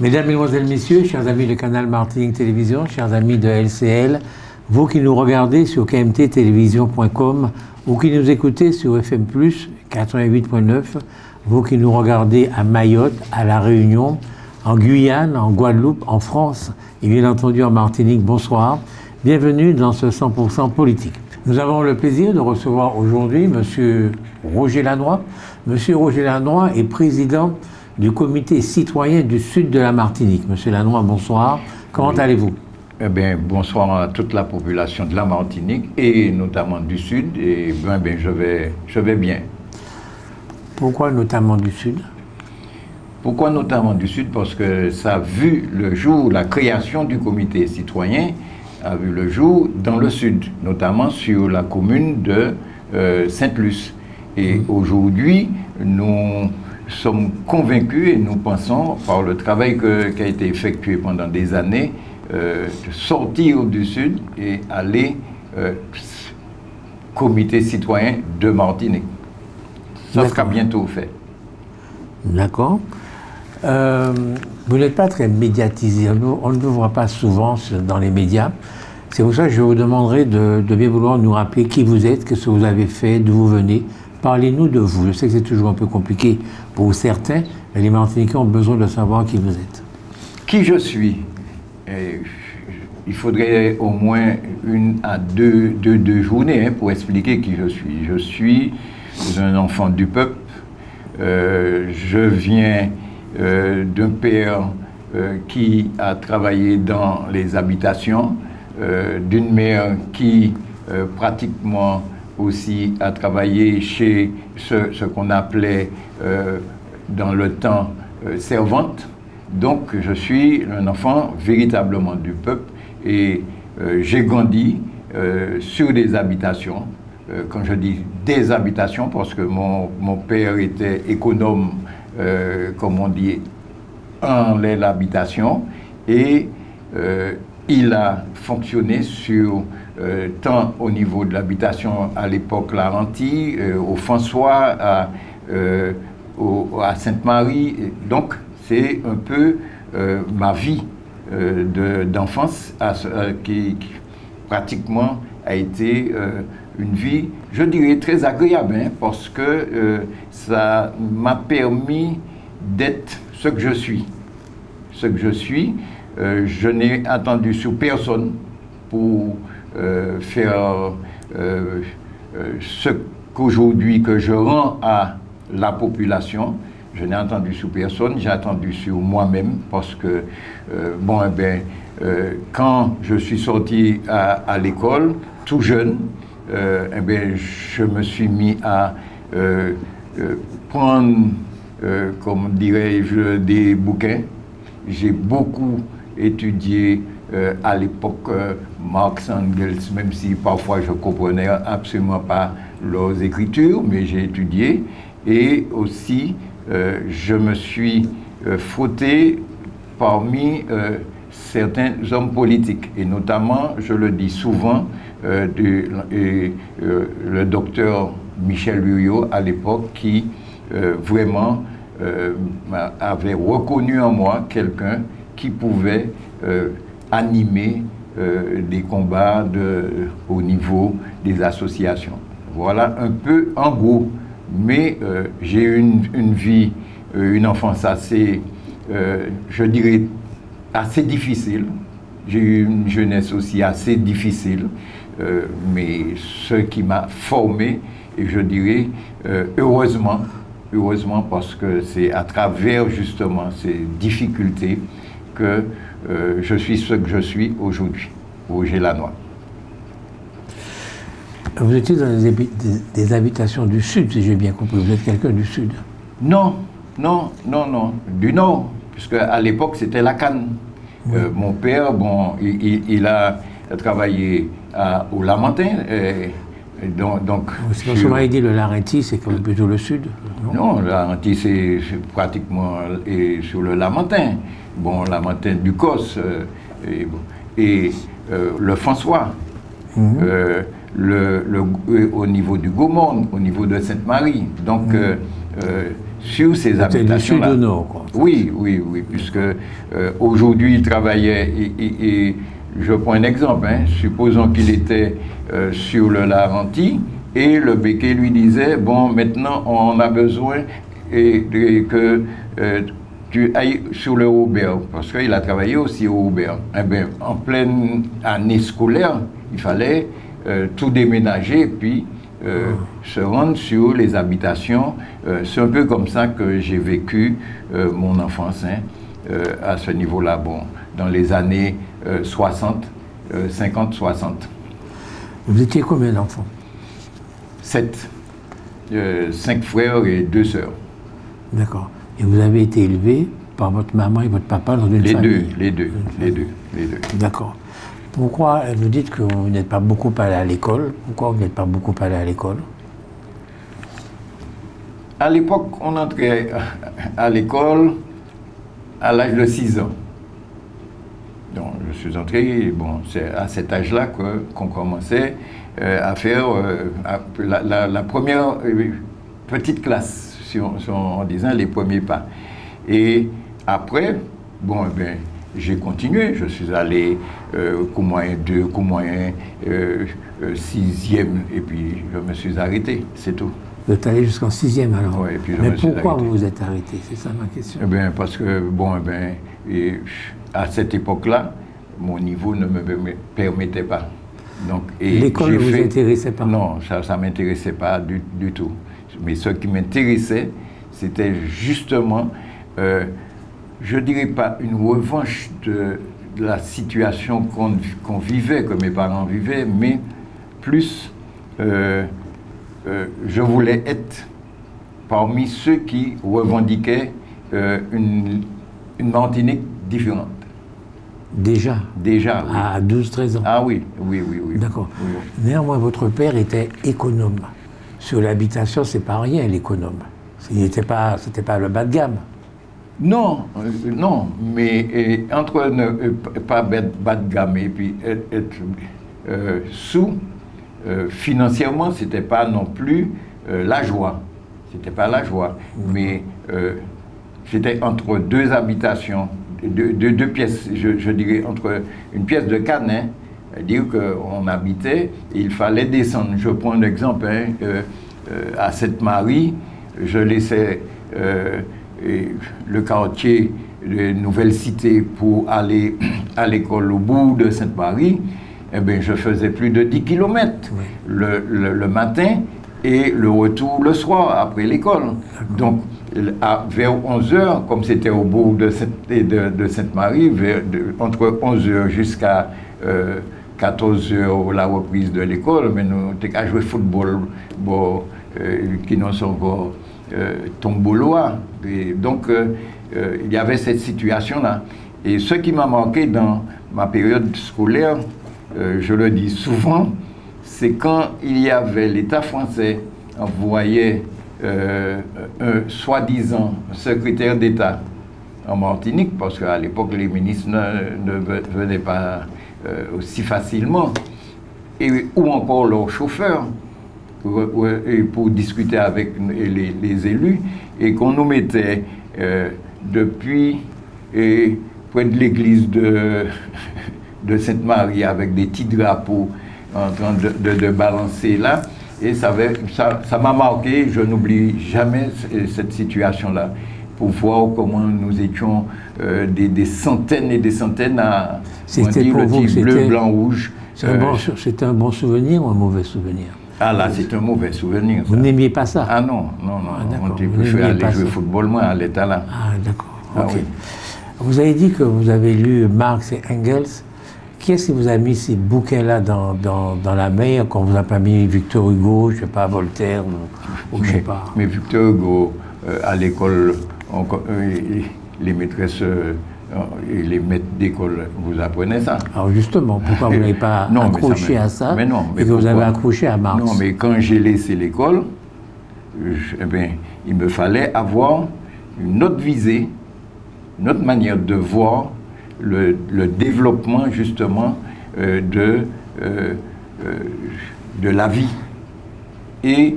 Mesdames, Mesdemoiselles, Messieurs, chers amis de Canal Martinique Télévision, chers amis de LCL, vous qui nous regardez sur kmttélévision.com ou qui nous écoutez sur FM+, 88.9, vous qui nous regardez à Mayotte, à La Réunion, en Guyane, en Guadeloupe, en France et bien entendu en Martinique, bonsoir. Bienvenue dans ce 100% politique. Nous avons le plaisir de recevoir aujourd'hui M. Roger Lannoy. M. Roger Lannoy est président du comité citoyen du sud de la Martinique. Monsieur Lannoy, bonsoir. Comment allez-vous? Eh bien, bonsoir à toute la population de la Martinique et notamment du sud. Et je vais bien. Pourquoi notamment du sud? Pourquoi notamment du sud? Parce que ça a vu le jour, la création du comité citoyen a vu le jour dans le sud, notamment sur la commune de Sainte-Luce. Et aujourd'hui, nous sommes convaincus et nous pensons, par le travail qui a été effectué pendant des années, de sortir du sud et aller comité citoyen de Martinique. Ça sera bientôt fait. D'accord. Vous n'êtes pas très médiatisé, on ne vous voit pas souvent dans les médias. C'est pour ça que je vous demanderai de bien vouloir nous rappeler qui vous êtes, qu'est-ce que vous avez fait, d'où vous venez. Parlez-nous de vous. Je sais que c'est toujours un peu compliqué pour certains, mais les Martiniquais ont besoin de savoir qui vous êtes. Qui je suis? Il faudrait au moins une à deux journées pour expliquer qui je suis. Je suis un enfant du peuple. Je viens d'un père qui a travaillé dans les habitations, d'une mère qui pratiquement aussi a travaillé chez ce qu'on appelait dans le temps servante. Donc je suis un enfant véritablement du peuple et j'ai grandi sur des habitations. Quand je dis des habitations, parce que mon père était économe, comme on dit, en l'habitation, et il a fonctionné sur tant au niveau de l'habitation à l'époque Larentie, au François, à Sainte-Marie. Donc c'est un peu ma vie d'enfance qui pratiquement a été une vie, je dirais, très agréable, hein, parce que ça m'a permis d'être ce que je suis. Ce que je suis, je n'ai attendu sur personne pour faire ce qu'aujourd'hui que je rends à la population. Je n'ai attendu sur personne, j'ai attendu sur moi-même, parce que, quand je suis sorti à l'école, tout jeune, je me suis mis à prendre, comme dirais-je, des bouquins. J'ai beaucoup étudié à l'époque Marx, Engels, même si parfois je ne comprenais absolument pas leurs écritures, mais j'ai étudié. Et aussi, je me suis frotté parmi certains hommes politiques, et notamment, je le dis souvent, le docteur Michel Luyot à l'époque, qui vraiment avait reconnu en moi quelqu'un qui pouvait animer des combats au niveau des associations. Voilà un peu en gros, mais j'ai eu une vie, une enfance assez, je dirais, assez difficile. J'ai eu une jeunesse aussi assez difficile, mais ce qui m'a formé, et je dirais heureusement, parce que c'est à travers justement ces difficultés que je suis ce que je suis aujourd'hui, Roger Lannoy. Vous étiez dans des habitations du sud, si j'ai bien compris. Vous êtes quelqu'un du sud? Non, du nord, puisque à l'époque c'était la Cannes. Oui. Mon père, il a travaillé au Lamentin. Donc, si on m'avait dit le Larentie, c'est plutôt le sud? Non, le Larentie, c'est pratiquement sur le Lamentin. Bon, Lamentin du Cos et le François. Au niveau du Gaumont, au niveau de Sainte-Marie. Donc, sur ces habitations-là. Du sud au nord, quoi. Oui, oui, oui, puisque aujourd'hui il travaillait, et je prends un exemple, hein, supposons qu'il était sur le Larentie, et le Béquet lui disait, bon, maintenant on a besoin que tu ailles sur le Aubert, parce qu'il a travaillé aussi au Aubert. Eh bien, en pleine année scolaire, il fallait tout déménager, puis se rendre sur les habitations. C'est un peu comme ça que j'ai vécu mon enfance, hein, à ce niveau-là, bon, dans les années 50-60. Vous étiez combien d'enfants? 7. 5 frères et 2 sœurs. D'accord. Et vous avez été élevé par votre maman et votre papa dans une famille? Les deux. D'accord. Pourquoi vous dites que vous n'êtes pas beaucoup allé à l'école? Pourquoi vous n'êtes pas beaucoup allé à l'école? À l'époque, on entrait à l'école à l'âge de 6 ans. Donc, je suis entré, bon, c'est à cet âge-là qu'on commençait à faire la première petite classe, en disant les premiers pas. Et après, bon, eh bien, j'ai continué, je suis allé cours moyen 2, cours moyen 6e, et puis je me suis arrêté, c'est tout. Vous êtes allé jusqu'en 6e alors? Ouais, et puis mais pourquoi vous vous êtes arrêté? C'est ça ma question. Eh bien, parce que, bon, eh bien, à cette époque-là, mon niveau ne me permettait pas. L'école ne vous intéressait pas? Non, ça ne m'intéressait pas du tout. Mais ce qui m'intéressait, c'était justement, je ne dirais pas une revanche de la situation qu'on vivait, que mes parents vivaient, mais plus, je voulais être parmi ceux qui revendiquaient une Martinique différente. Déjà? Déjà, oui. À 12-13 ans? Ah oui, oui. D'accord. Oui. Néanmoins, votre père était économe. Sur l'habitation, c'est pas rien, l'économe. C'était pas le bas de gamme. Non, mais entre ne pas bas de gamme et puis être sous, financièrement, c'était pas non plus la joie. C'était pas la joie. Mais c'était entre deux habitations, deux pièces, je dirais, entre une pièce de canin, dire qu'on habitait, et il fallait descendre. Je prends un exemple, hein, à Sainte-Marie, je laissais le quartier de Nouvelle Cité pour aller à l'école au bout de Sainte-Marie. Eh bien, je faisais plus de 10 km le matin et le retour le soir après l'école. Donc, vers 11h, comme c'était au bout de Sainte-Marie, entre 11h jusqu'à 14h, la reprise de l'école, mais nous étions à jouer au football, bon, qui n'ont sont encore tombolois. Donc, il y avait cette situation-là. Et ce qui m'a marqué dans ma période scolaire, je le dis souvent, c'est quand il y avait l'État français envoyait un soi-disant secrétaire d'État en Martinique, parce qu'à l'époque, les ministres ne venaient pas aussi facilement, ou encore leurs chauffeurs, pour discuter avec les élus, et qu'on nous mettait depuis près de l'église de Sainte-Marie avec des petits drapeaux en train de balancer là. Et ça m'a marqué, je n'oublie jamais cette situation-là, pour voir comment nous étions des centaines et des centaines à dire le type bleu, blanc, rouge. C'était un bon souvenir ou un mauvais souvenir? Ah là, c'est un mauvais souvenir. Vous n'aimiez pas ça? Ah non. On était plus aller jouer au football, moi, à l'état là. Ah d'accord, ah, ok. oui. Vous avez dit que vous avez lu Marx et Engels. Qui est-ce qui vous a mis ces bouquins-là dans la mer, quand vous a pas mis Victor Hugo, je ne sais pas, Voltaire, ou je sais pas? Mais Victor Hugo, à l'école, les maîtresses et les maîtres d'école vous apprenaient ça. Alors justement, pourquoi vous n'avez pas accroché à ça, mais non, mais et que vous avez accroché à Marx? Non, mais quand j'ai laissé l'école, eh bien, il me fallait avoir une autre visée, une autre manière de voir le développement justement de la vie. Et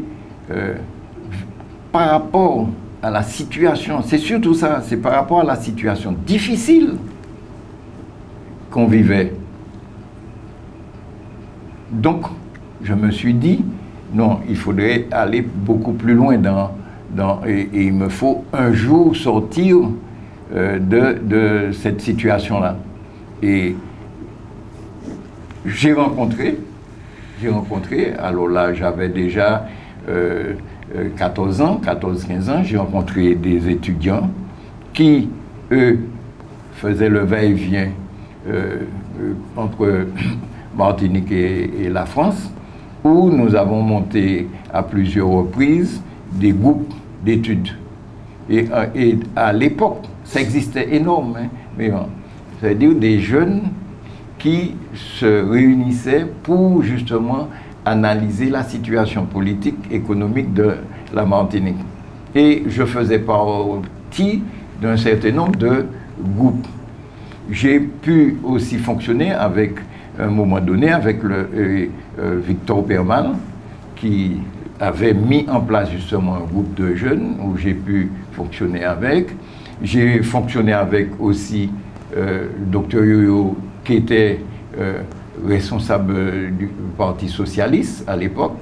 par rapport à la situation, c'est surtout ça, c'est par rapport à la situation difficile qu'on vivait. Donc, je me suis dit, non, il faudrait aller beaucoup plus loin et il me faut un jour sortir de cette situation-là. Et j'ai rencontré, alors là j'avais déjà 14 ans, 14-15 ans, j'ai rencontré des étudiants qui, eux, faisaient le va-et-vient entre Martinique et la France, où nous avons monté à plusieurs reprises des groupes d'études. Et à l'époque, ça existait énorme, hein, mais c'est-à-dire des jeunes qui se réunissaient pour justement analyser la situation politique, économique de la Martinique. Et je faisais partie d'un certain nombre de groupes. J'ai pu aussi fonctionner avec, à un moment donné, avec Victor Perman, qui avait mis en place justement un groupe de jeunes où j'ai pu fonctionner avec. J'ai fonctionné avec aussi Dr Yoyo, qui était responsable du Parti socialiste à l'époque.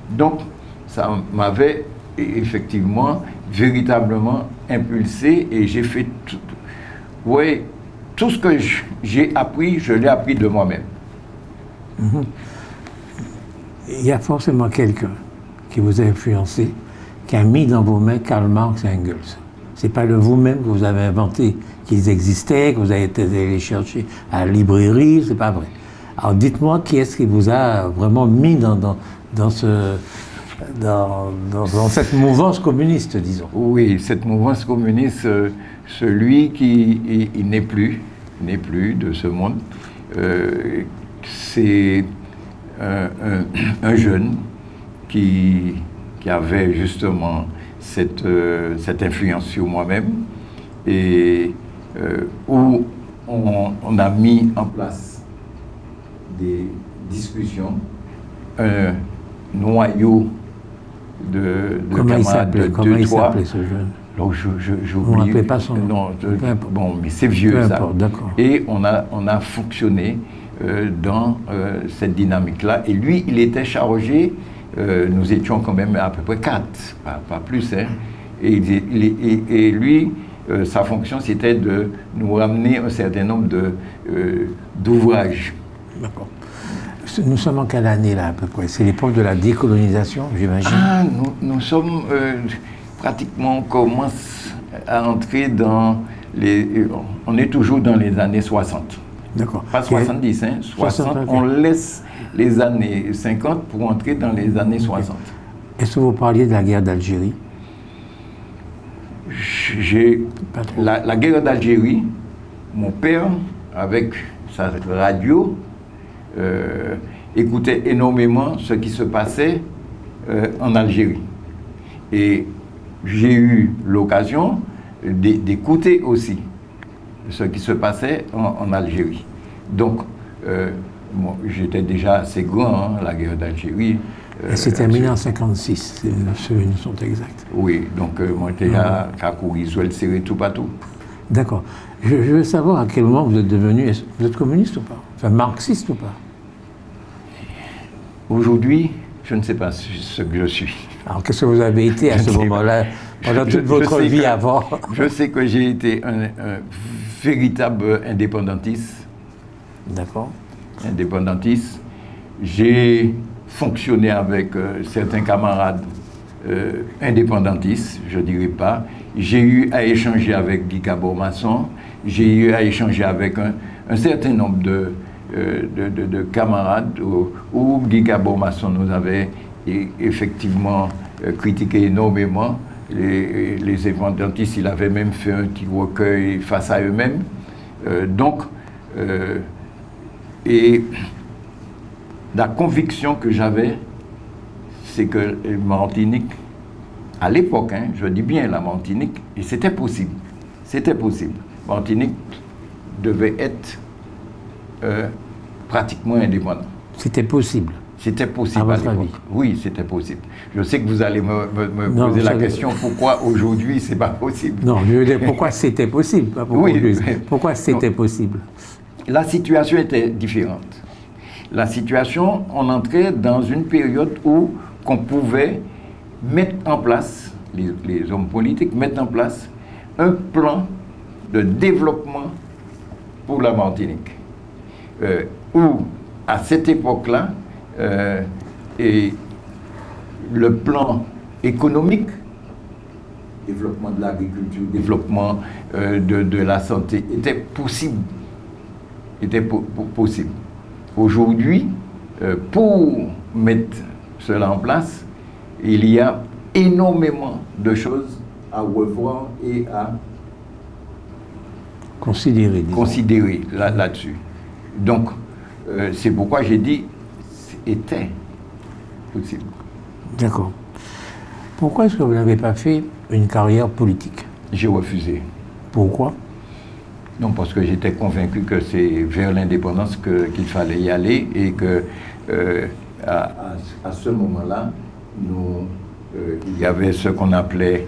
Donc, ça m'avait effectivement, véritablement impulsé et j'ai fait tout. Oui, tout ce que j'ai appris, je l'ai appris de moi-même. Il y a forcément quelqu'un qui vous a influencé, qui a mis dans vos mains Karl Marx et Engels. Ce n'est pas de vous-même que vous avez inventé qu'ils existaient, que vous avez été allé chercher à la librairie, c'est pas vrai. Alors dites-moi qui est-ce qui vous a vraiment mis dans cette mouvance communiste, disons. Oui, cette mouvance communiste, celui qui n'est plus de ce monde, c'est un jeune qui avait justement cette influence sur moi-même et où on a mis en place des discussions, un noyau de camarades de 2-3. Comment il s'appelait ce jeune? Donc j'oublie. Vous ne rappelez pas son nom? Bon, mais c'est vieux ça. D'accord. Et on a fonctionné dans cette dynamique-là. Et lui, il était chargé, nous étions quand même à peu près 4, pas plus. Hein. Et lui, sa fonction, c'était de nous ramener un certain nombre d'ouvrages. D'accord. Nous sommes en quelle année là à peu près? C'est l'époque de la décolonisation, j'imagine? Ah, nous sommes pratiquement, on commence à entrer dans les... On est toujours dans les années 60. D'accord. Pas 70, hein, 60. Okay. On laisse les années 50 pour entrer dans les années 60. Okay. Est-ce que vous parliez de la guerre d'Algérie? La guerre d'Algérie, mon père, avec sa radio, écoutait énormément ce qui se passait en Algérie. Et j'ai eu l'occasion d'écouter aussi ce qui se passait en Algérie. Donc, j'étais déjà assez grand, hein, la guerre d'Algérie. C'est terminé en 56, si les souvenirs sont exacts. Oui, donc moi j'étais à courir, je le serrer tout partout. D'accord. Je veux savoir à quel moment vous êtes devenu... Vous êtes communiste ou pas? Enfin, marxiste ou pas? Aujourd'hui, je ne sais pas ce que je suis. Alors, qu'est-ce que vous avez été à ce moment-là, pendant toute votre vie avant? Je sais que j'ai été un véritable indépendantiste. D'accord. Indépendantiste. J'ai fonctionné avec certains camarades indépendantistes, je ne dirais pas. J'ai eu à échanger avec Guy Cabot-Masson. J'ai eu à échanger avec un certain nombre de camarades où Guy Cabot-Masson nous avait effectivement critiqué énormément. Les indépendantistes, il avait même fait un petit recueil face à eux-mêmes. Et la conviction que j'avais, c'est que Martinique, à l'époque, hein, je dis bien la Martinique, et c'était possible. C'était possible. Martinique devait être pratiquement indépendant. C'était possible. C'était possible à l'époque. Oui, c'était possible. Je sais que vous allez me poser la question, pourquoi aujourd'hui c'est pas possible? Non, je veux dire, pourquoi c'était possible, pas pourquoi, oui, pourquoi c'était possible? La situation était différente. La situation, on entrait dans une période où qu'on pouvait mettre en place, les hommes politiques mettre en place un plan de développement pour la Martinique. Où, à cette époque-là, et le plan économique, développement de l'agriculture, développement de la santé, était possible. Possible. Aujourd'hui, pour mettre cela en place, il y a énormément de choses à revoir et à considérer là-dessus. Donc, c'est pourquoi j'ai dit était possible. D'accord. Pourquoi est-ce que vous n'avez pas fait une carrière politique? J'ai refusé. Pourquoi? Non, parce que j'étais convaincu que c'est vers l'indépendance qu'il fallait y aller et que à ce moment-là, il y avait ce qu'on appelait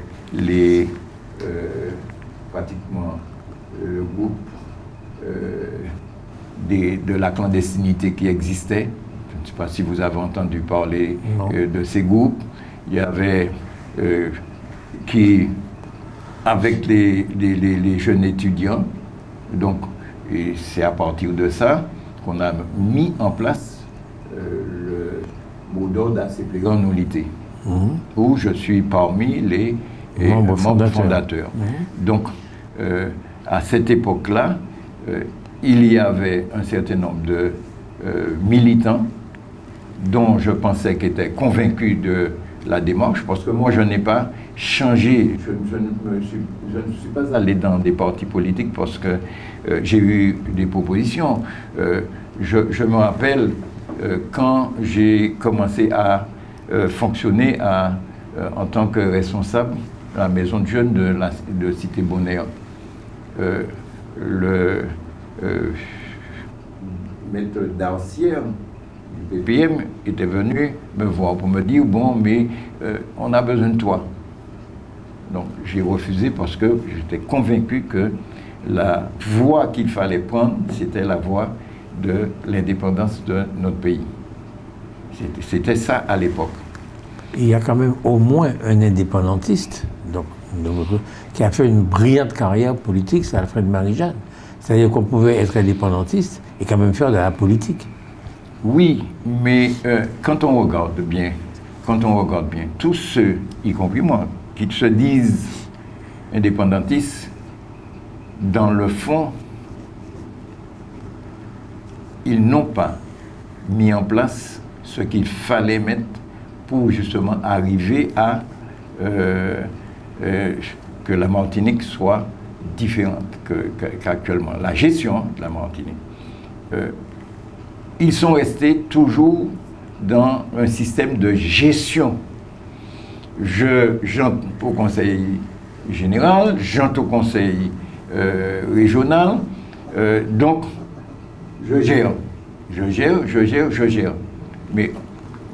pratiquement le groupe de la clandestinité qui existait. Je ne sais pas si vous avez entendu parler de ces groupes. Il y avait avec les jeunes étudiants, donc c'est à partir de ça qu'on a mis en place le mot d'ordre ACP Grand Nullité, où je suis parmi les membres fondateurs. Donc, à cette époque-là, il y avait un certain nombre de militants dont je pensais qu'ils étaient convaincus de la démarche, parce que moi, je n'ai pas changé, je ne suis pas allé dans des partis politiques parce que j'ai eu des propositions. Je me rappelle quand j'ai commencé à fonctionner en tant que responsable de la maison de jeunes de Cité Bonheur. Le maître d'Arcière du PPM était venu me voir pour me dire, bon, mais on a besoin de toi. Donc j'ai refusé parce que j'étais convaincu que la voie qu'il fallait prendre, c'était la voie de l'indépendance de notre pays. C'était ça à l'époque. Il y a quand même au moins un indépendantiste donc, qui a fait une brillante carrière politique, c'est Alfred Marie-Jeanne. C'est-à-dire qu'on pouvait être indépendantiste et quand même faire de la politique. Oui, mais quand on regarde bien, tous ceux, y compris moi, qui se disent indépendantistes, dans le fond, ils n'ont pas mis en place ce qu'il fallait mettre pour justement arriver à que la Martinique soit différente qu'actuellement. La gestion de la Martinique. Ils sont restés toujours dans un système de gestion. J'entre au conseil général, j'entre au conseil régional, donc je gère.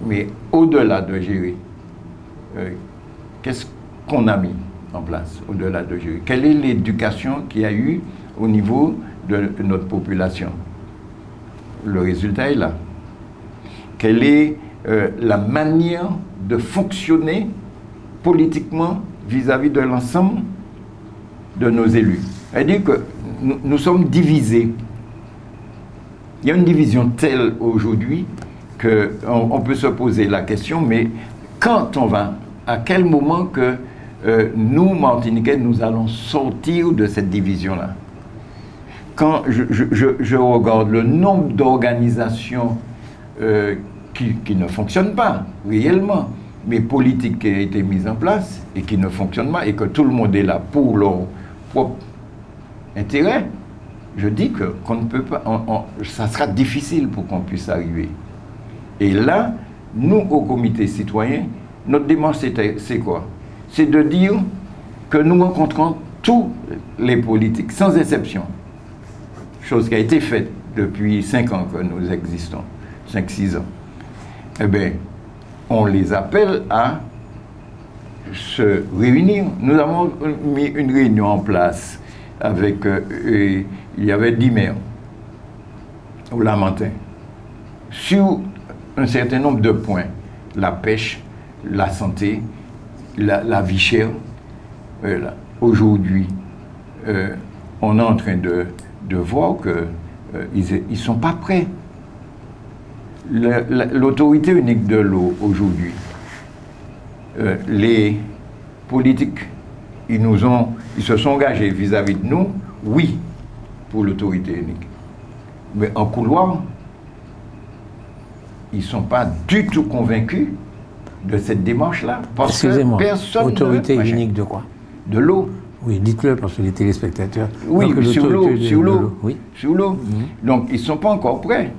Mais au-delà de gérer, qu'est-ce qu'on a mis en place au-delà de gérer? Quelle est l'éducation qu'il y a eu au niveau de notre population? Le résultat est là. Quelle est la manière de fonctionner politiquement vis-à-vis de l'ensemble de nos élus? C'est-à-dire que nous sommes divisés. Il y a une division telle aujourd'hui qu'on peut se poser la question, mais quand on va, à quel moment que nous, Martiniquais, nous allons sortir de cette division-là? Quand je regarde le nombre d'organisations qui ne fonctionnent pas réellement, mais politiques qui ont été mises en place et qui ne fonctionnent pas, et que tout le monde est là pour leur propre intérêt, je dis qu'on ne peut pas, ça sera difficile pour qu'on puisse arriver. Et là, nous, au comité citoyen, notre démarche, c'est quoi? C'est de dire que nous rencontrons tous les politiques, sans exception. Chose qui a été faite depuis 5 ans que nous existons, 5-6 ans. eh bien, on les appelle à se réunir. Nous avons mis une réunion en place avec, il y avait 10 maires au Lamentin, sur un certain nombre de points, la pêche, la santé, la vie chère. Aujourd'hui, on est en train de voir qu'ils ne sont pas prêts. L'autorité unique de l'eau aujourd'hui, les politiques, ils se sont engagés vis-à-vis de nous, oui, pour l'autorité unique. Mais en couloir, ils ne sont pas du tout convaincus de cette démarche-là. Parce que personne autorité unique de quoi? De l'eau. Oui, dites-le parce que les téléspectateurs... Oui, sur l'eau. Oui. Sur l'eau. Donc, ils ne sont pas encore prêts.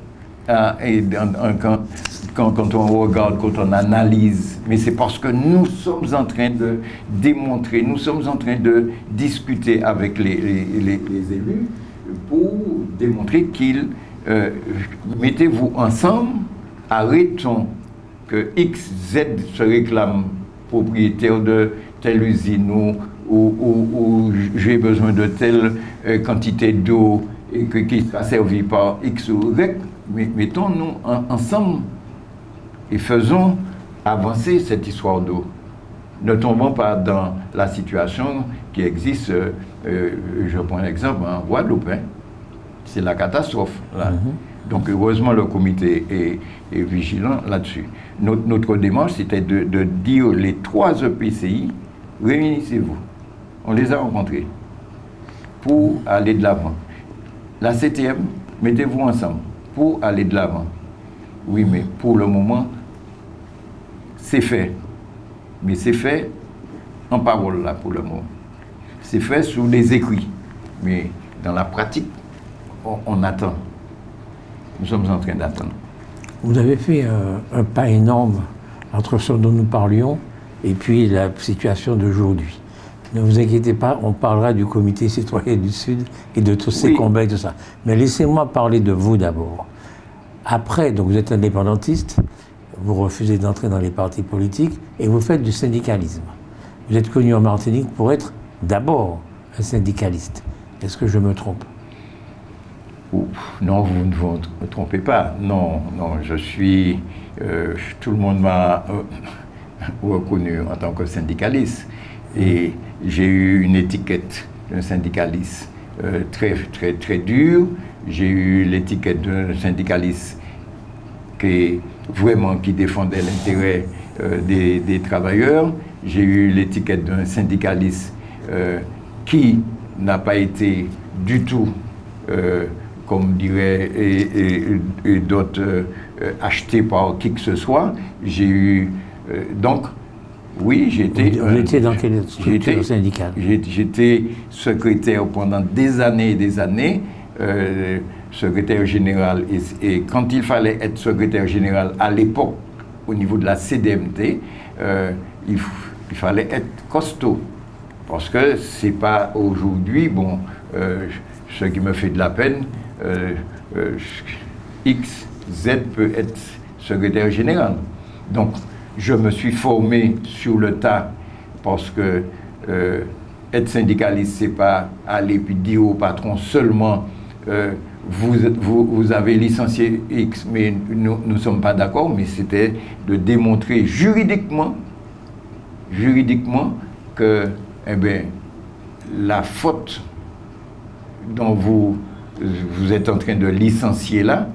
Quand on regarde, quand on analyse, mais c'est parce que nous sommes en train de démontrer, nous sommes en train de discuter avec les élus pour démontrer qu'ils mettez-vous ensemble, arrêtons que X, Z se réclame propriétaire de telle usine ou j'ai besoin de telle quantité d'eau et qui sera servie par X ou Y. Mais mettons-nous ensemble et faisons avancer cette histoire d'eau. Ne tombons pas dans la situation qui existe, je prends l'exemple, en Guadeloupe, c'est la catastrophe. Là. Donc heureusement le comité est vigilant là-dessus. Notre démarche, c'était de dire les 3 EPCI, réunissez-vous. On les a rencontrés pour aller de l'avant. La CTM, mettez-vous ensemble pour aller de l'avant. Oui, mais pour le moment, c'est fait. Mais c'est fait en parole, là, pour le moment. C'est fait sous les écrits. Mais dans la pratique, on attend. Nous sommes en train d'attendre. Vous avez fait un pas énorme entre ce dont nous parlions et puis la situation d'aujourd'hui. Ne vous inquiétez pas, on parlera du comité citoyen du Sud et de tous ces combats et tout ça. Mais laissez-moi parler de vous d'abord. Après, donc vous êtes indépendantiste, vous refusez d'entrer dans les partis politiques et vous faites du syndicalisme. Vous êtes connu en Martinique pour être d'abord un syndicaliste. Est-ce que je me trompe? Non, vous ne vous trompez pas. Non, je suis... tout le monde m'a reconnu en tant que syndicaliste. Et j'ai eu une étiquette d'un syndicaliste très dure. J'ai eu l'étiquette d'un syndicaliste qui défendait l'intérêt des travailleurs. J'ai eu l'étiquette d'un syndicaliste qui n'a pas été du tout, comme dirait et d'autres, acheté par qui que ce soit. J'ai eu... donc, oui, j'étais... Vous étiez dans quelle structure syndicale? J'étais secrétaire pendant des années, secrétaire général. Et quand il fallait être secrétaire général à l'époque, au niveau de la CDMT, il fallait être costaud. Parce que c'est pas aujourd'hui, bon, ce qui me fait de la peine, X, Z peut être secrétaire général. Donc, je me suis formé sur le tas parce que être syndicaliste, c'est pas aller puis dire au patron seulement vous avez licencié X, mais nous ne sommes pas d'accord, mais c'était de démontrer juridiquement que la faute dont vous êtes en train de licencier là,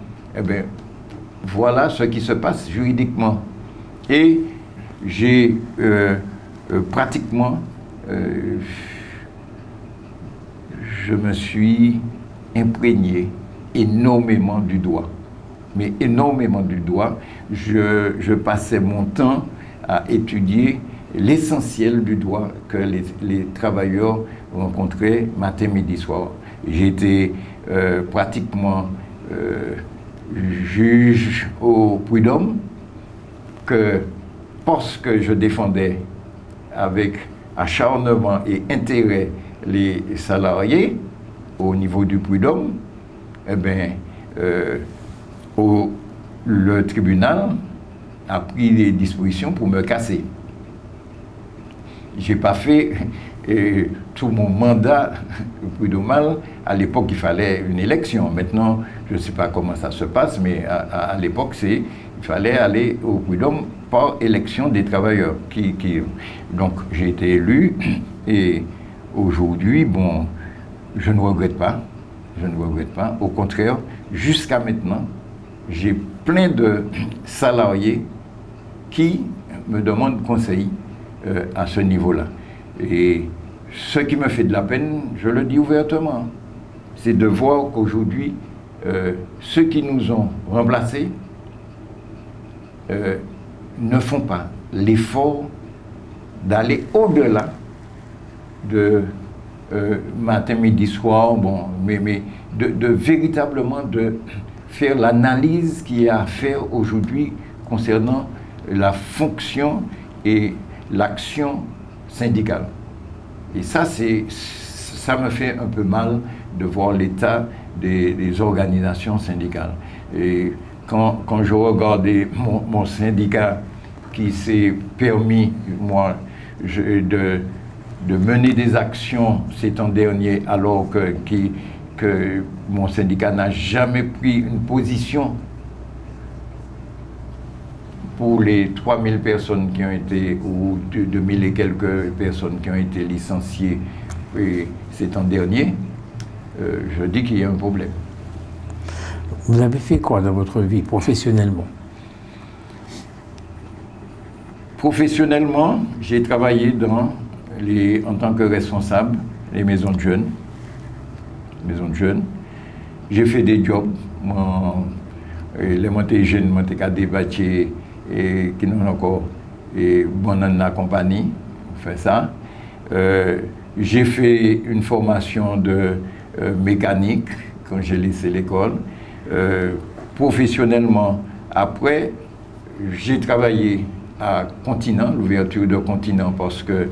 voilà ce qui se passe juridiquement. Et j'ai pratiquement, je me suis imprégné énormément du droit. Mais énormément du droit. Je passais mon temps à étudier l'essentiel du droit que les travailleurs rencontraient matin, midi, soir. J'étais pratiquement juge au prud'homme, que parce que je défendais avec acharnement et intérêt les salariés au niveau du prud'homme, le tribunal a pris des dispositions pour me casser. Je n'ai pas fait tout mon mandat au prud'homal. À l'époque, il fallait une élection. Maintenant, je ne sais pas comment ça se passe, mais à l'époque, il fallait aller au prud'homme par élection des travailleurs. Donc, j'ai été élu et aujourd'hui, bon, je ne regrette pas. Je ne regrette pas. Au contraire, jusqu'à maintenant, j'ai plein de salariés qui me demandent conseil à ce niveau-là. Et ce qui me fait de la peine, je le dis ouvertement, c'est de voir qu'aujourd'hui, ceux qui nous ont remplacés ne font pas l'effort d'aller au-delà de matin, midi, soir, bon, mais de véritablement de faire l'analyse qu'il y a à faire aujourd'hui concernant la fonction et l'action syndicale. Et ça, ça me fait un peu mal de voir l'état des organisations syndicales. Et quand je regardais mon syndicat qui s'est permis, moi, de mener des actions ces temps derniers, alors que mon syndicat n'a jamais pris une position pour les 3000 personnes qui ont été, ou 2000 et quelques personnes qui ont été licenciées ces temps derniers, je dis qu'il y a un problème. Vous avez fait quoi dans votre vie, professionnellement? Professionnellement, j'ai travaillé en tant que responsable des maisons de jeunes. J'ai fait des jobs. Les montées jeunes, montées qu'à débattre, et qui n'ont encore bon en la compagnie, on fait ça. J'ai fait une formation de mécanique quand j'ai laissé l'école. Professionnellement, après, j'ai travaillé à Continent, l'ouverture de Continent, parce que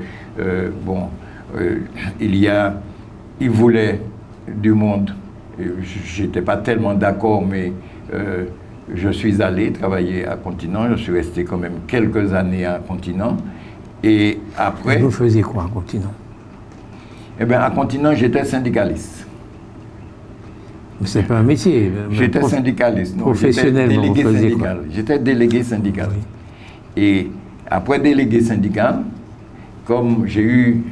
il voulait du monde. J'étais pas tellement d'accord, mais je suis allé travailler à Continent. Je suis resté quand même quelques années à Continent. Et après... Vous faisiez quoi à Continent? Eh bien, à Continent, j'étais syndicaliste. Mais c'est pas un métier. J'étais syndicaliste. Professionnellement, délégué syndical. J'étais délégué syndical. Oui. Et après délégué syndical, comme j'ai eu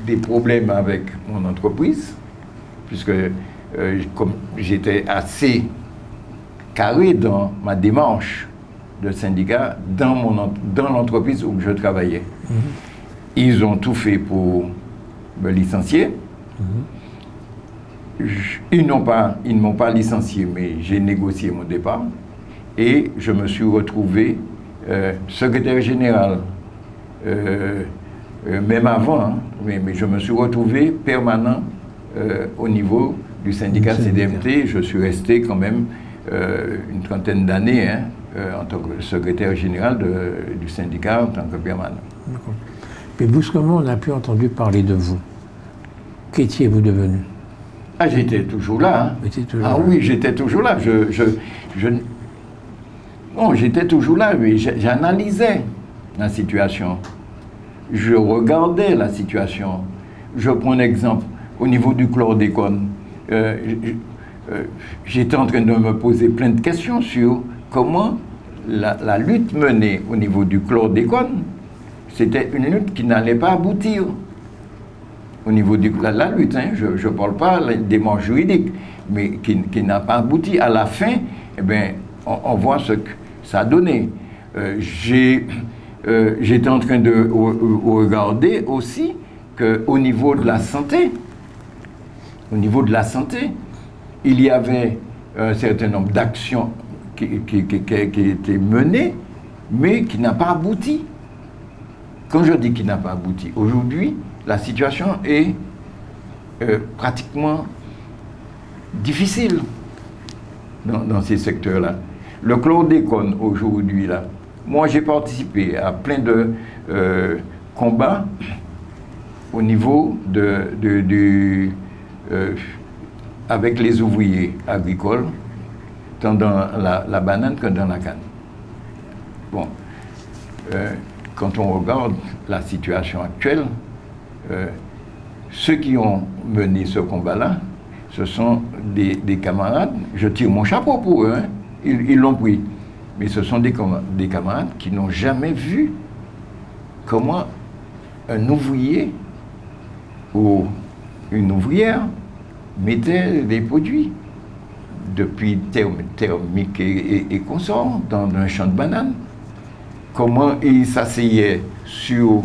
des problèmes avec mon entreprise, puisque comme j'étais assez carré dans ma démarche de syndicat dans l'entreprise où je travaillais. Ils ont tout fait pour me licencier. Ils ne m'ont pas licencié, mais j'ai négocié mon départ. Et je me suis retrouvé secrétaire général, même avant, hein, mais je me suis retrouvé permanent au niveau du syndicat CDMT. Je suis resté quand même une trentaine d'années en tant que secrétaire général du syndicat en tant que permanent. Mais brusquement, on n'a plus entendu parler de vous. Qu'étiez-vous devenu? Ah, j'étais toujours là. Hein. Oui, j'étais toujours là. Bon, j'étais toujours là, mais j'analysais la situation. Je regardais la situation. Je prends un exemple. Au niveau du chlordécone, j'étais en train de me poser plein de questions sur comment la lutte menée au niveau du chlordécone, c'était une lutte qui n'allait pas aboutir. Au niveau de la lutte, hein, je ne parle pas des démarches juridiques, mais qui n'a pas abouti. À la fin, eh bien, on voit ce que ça a donné. J'étais en train de regarder aussi qu'au niveau de la santé, il y avait un certain nombre d'actions qui étaient menées, mais qui n'a pas abouti. Quand je dis qu'il n'a pas abouti, aujourd'hui, la situation est pratiquement difficile dans ces secteurs-là. Le chlordécone, aujourd'hui, là, moi j'ai participé à plein de combats au niveau avec les ouvriers agricoles, tant dans la banane que dans la canne. Bon, quand on regarde la situation actuelle, ceux qui ont mené ce combat-là, ce sont des camarades, je tire mon chapeau pour eux, hein, ils l'ont pris, mais ce sont des camarades qui n'ont jamais vu comment un ouvrier ou une ouvrière mettait des produits depuis thermique et consorts dans un champ de bananes. Comment ils s'asseyaient sur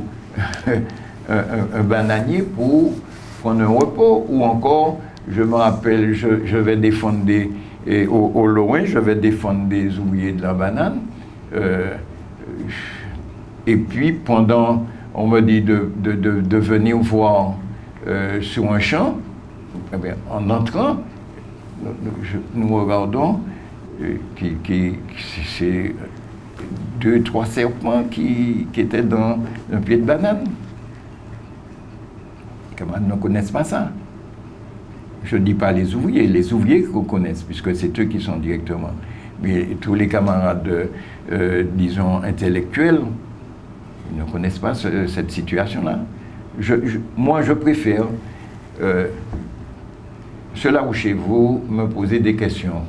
un bananier pour prendre un repos, ou encore, je me rappelle, je vais défendre au loin, je vais défendre des ouvriers de la banane. Et puis, pendant, on me dit de venir voir sur un champ, eh bien, en entrant, nous regardons c'est 2, 3 serpents qui étaient dans un pied de banane. Les camarades ne connaissent pas ça. Je ne dis pas les ouvriers qu'on connaisse, puisque c'est eux qui sont directement. Mais tous les camarades, disons, intellectuels, ils ne connaissent pas cette situation-là. Moi, je préfère, cela où chez vous, me poser des questions,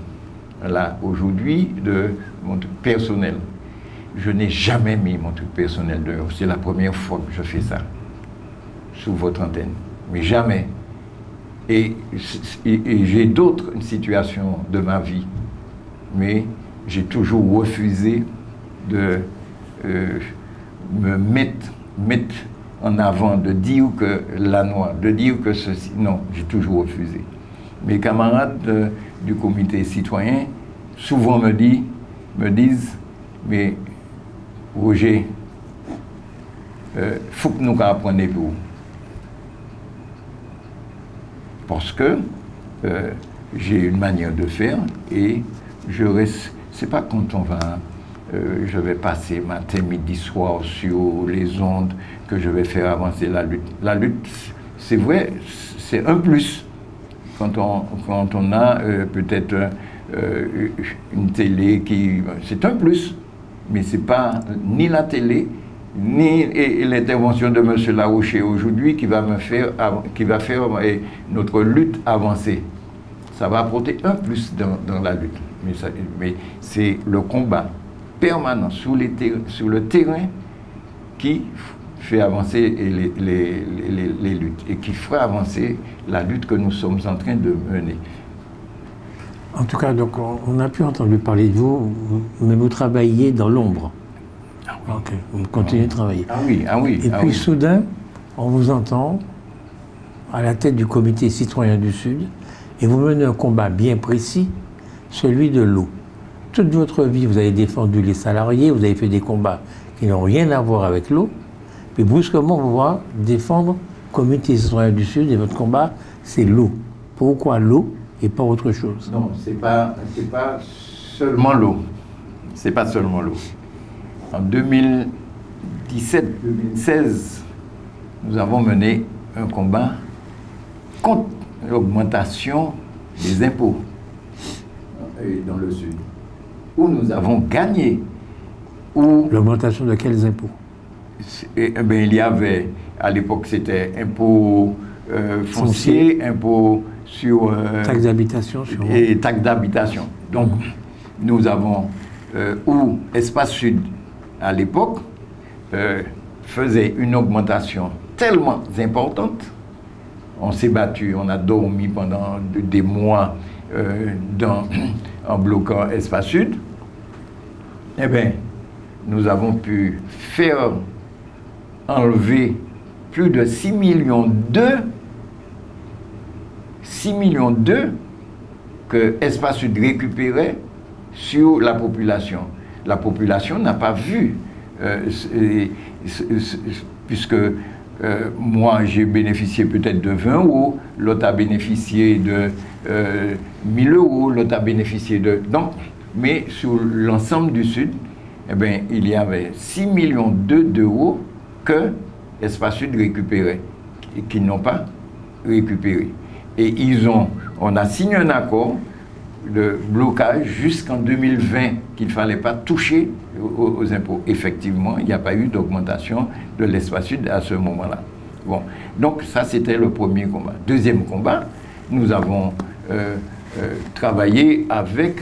là, aujourd'hui, de mon truc personnel. Je n'ai jamais mis mon truc personnel dehors. C'est la première fois que je fais ça, sous votre antenne. Mais jamais. Et j'ai d'autres situations de ma vie, mais j'ai toujours refusé de me mettre en avant, de dire que la noix, de dire que ceci. Non, j'ai toujours refusé. Mes camarades du comité citoyen souvent me disent, mais Roger, faut que nous apprenions pour vous. Parce que j'ai une manière de faire et je reste. C'est pas quand je vais passer matin, midi, soir sur les ondes que je vais faire avancer la lutte. La lutte, c'est vrai, c'est un plus. Quand on a peut-être une télé c'est un plus, mais c'est pas ni la télé, ni l'intervention de M. Larocher aujourd'hui qui va faire notre lutte avancer. Ça va apporter un plus dans la lutte. Mais c'est le combat permanent sur le terrain qui fait avancer les luttes et qui fera avancer la lutte que nous sommes en train de mener. En tout cas, donc, on a pu entendre parler de vous, mais vous travaillez dans l'ombre. Ah oui. Ok, vous continuez de travailler. Ah oui. Et puis oui. soudain, on vous entend à la tête du comité citoyen du Sud et vous menez un combat bien précis, celui de l'eau. Toute votre vie, vous avez défendu les salariés, vous avez fait des combats qui n'ont rien à voir avec l'eau, puis brusquement, on vous voit défendre le comité citoyen du Sud et votre combat, c'est l'eau. Pourquoi l'eau et pas autre chose? Non, c'est pas seulement l'eau. C'est pas seulement l'eau. En 2017-2016, nous avons mené un combat contre l'augmentation des impôts dans le Sud, où nous avons gagné. L'augmentation de quels impôts? Il y avait, à l'époque, c'était impôt foncier, impôt sur... taxe d'habitation. Et taxe d'habitation. Donc, nous avons, où Espace Sud, à l'époque, faisait une augmentation tellement importante. On s'est battu, on a dormi pendant des mois en bloquant Espace Sud. Eh bien, nous avons pu faire enlever plus de 6 millions que Espace Sud récupérait sur la population. La population n'a pas vu, puisque moi j'ai bénéficié peut-être de 20 euros, l'autre a bénéficié de 1000 euros, l'autre a bénéficié de... Donc, mais sur l'ensemble du Sud, eh bien, il y avait 6 millions d'euros que Espace Sud récupérait et qu'ils n'ont pas récupéré. Et on a signé un accord de blocage jusqu'en 2020 qu'il ne fallait pas toucher aux impôts. Effectivement, il n'y a pas eu d'augmentation de l'espace sud à ce moment-là. Bon, donc ça c'était le premier combat. Deuxième combat, nous avons travaillé avec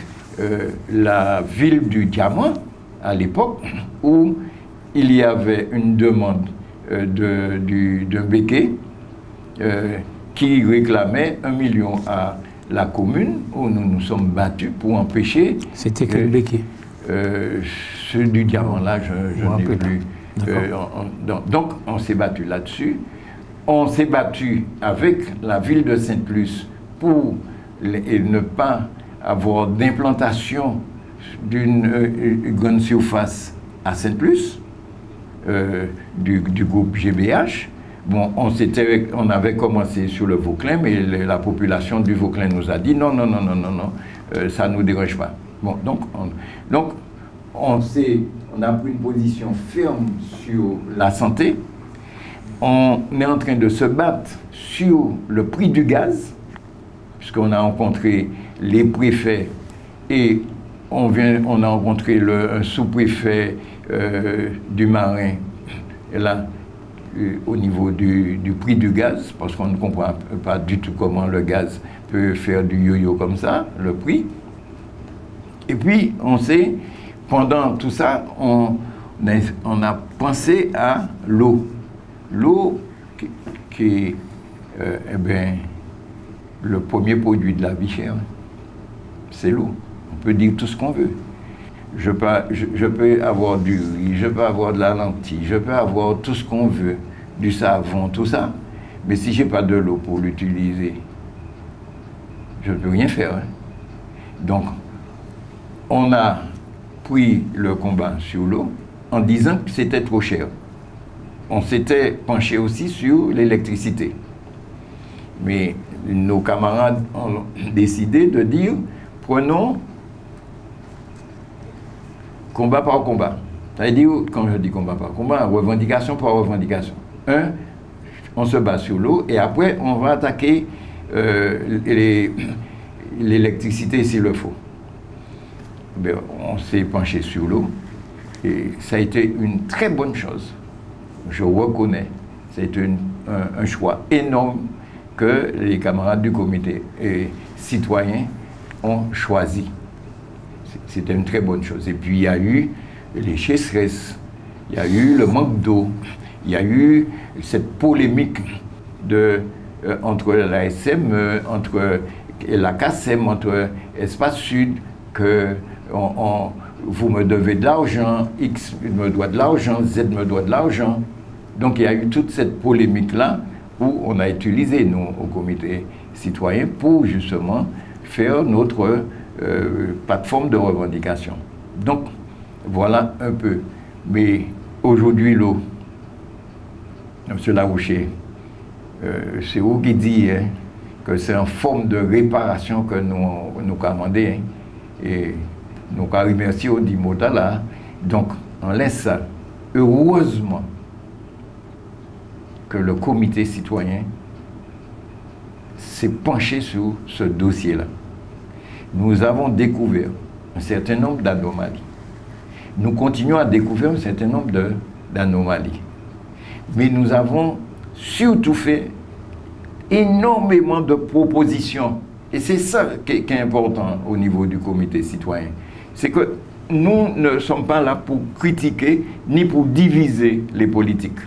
la ville du Diamant à l'époque où il y avait une demande d'un béquet qui réclamait 1 million à la commune où nous nous sommes battus pour empêcher... C'était quel béquet? Ceux du Diamant, là, je n'ai plus. Donc, on s'est battu là-dessus. On s'est battu avec la ville de Sainte-Luce pour ne pas avoir d'implantation d'une grande surface à Sainte-Luce, du groupe GBH. Bon, on avait commencé sur le Vauclin, mais la population du Vauclin nous a dit non, ça ne nous dérange pas. Bon, donc on a pris une position ferme sur la santé. On est en train de se battre sur le prix du gaz, puisqu'on a rencontré les préfets et on a rencontré un sous-préfet du Marin, et là, au niveau du prix du gaz, parce qu'on ne comprend pas du tout comment le gaz peut faire du yo-yo comme ça, le prix. Et puis, pendant tout ça, on a pensé à l'eau. L'eau qui est le premier produit de la vie chère, c'est l'eau. On peut dire tout ce qu'on veut. Je peux avoir du riz, je peux avoir de la lentille, je peux avoir tout ce qu'on veut, du savon, tout ça. Mais si je n'ai pas de l'eau pour l'utiliser, je ne peux rien faire. Hein. Donc, on a pris le combat sur l'eau en disant que c'était trop cher. On s'était penché aussi sur l'électricité. Mais nos camarades ont décidé de dire, prenons combat par combat. C'est-à-dire, quand je dis combat par combat, revendication par revendication. On se bat sur l'eau et après, on va attaquer l'électricité s'il le faut. Ben, on s'est penché sur l'eau et ça a été une très bonne chose. Je reconnais. C'est un choix énorme que les camarades du comité et citoyens ont choisi. C'était une très bonne chose. Et puis il y a eu les sécheresses, il y a eu le manque d'eau, il y a eu cette polémique entre la SM, entre la CACEM, entre Espace Sud, que vous me devez de l'argent, X me doit de l'argent, Z me doit de l'argent. Donc il y a eu toute cette polémique-là où on a utilisé, nous, au comité citoyen, pour justement faire notre plateforme de revendication. Donc, voilà un peu. Mais aujourd'hui, l'eau, M. Larouché, c'est vous qui dit hein, que c'est en forme de réparation que nous commandons. Hein, et nous remercions au Dimota là. Donc, on laisse ça. Heureusement que le comité citoyen s'est penché sur ce dossier-là. Nous avons découvert un certain nombre d'anomalies. Nous continuons à découvrir un certain nombre d'anomalies. Mais nous avons surtout fait énormément de propositions. Et c'est ça qui est important au niveau du comité citoyen. C'est que nous ne sommes pas là pour critiquer ni pour diviser les politiques.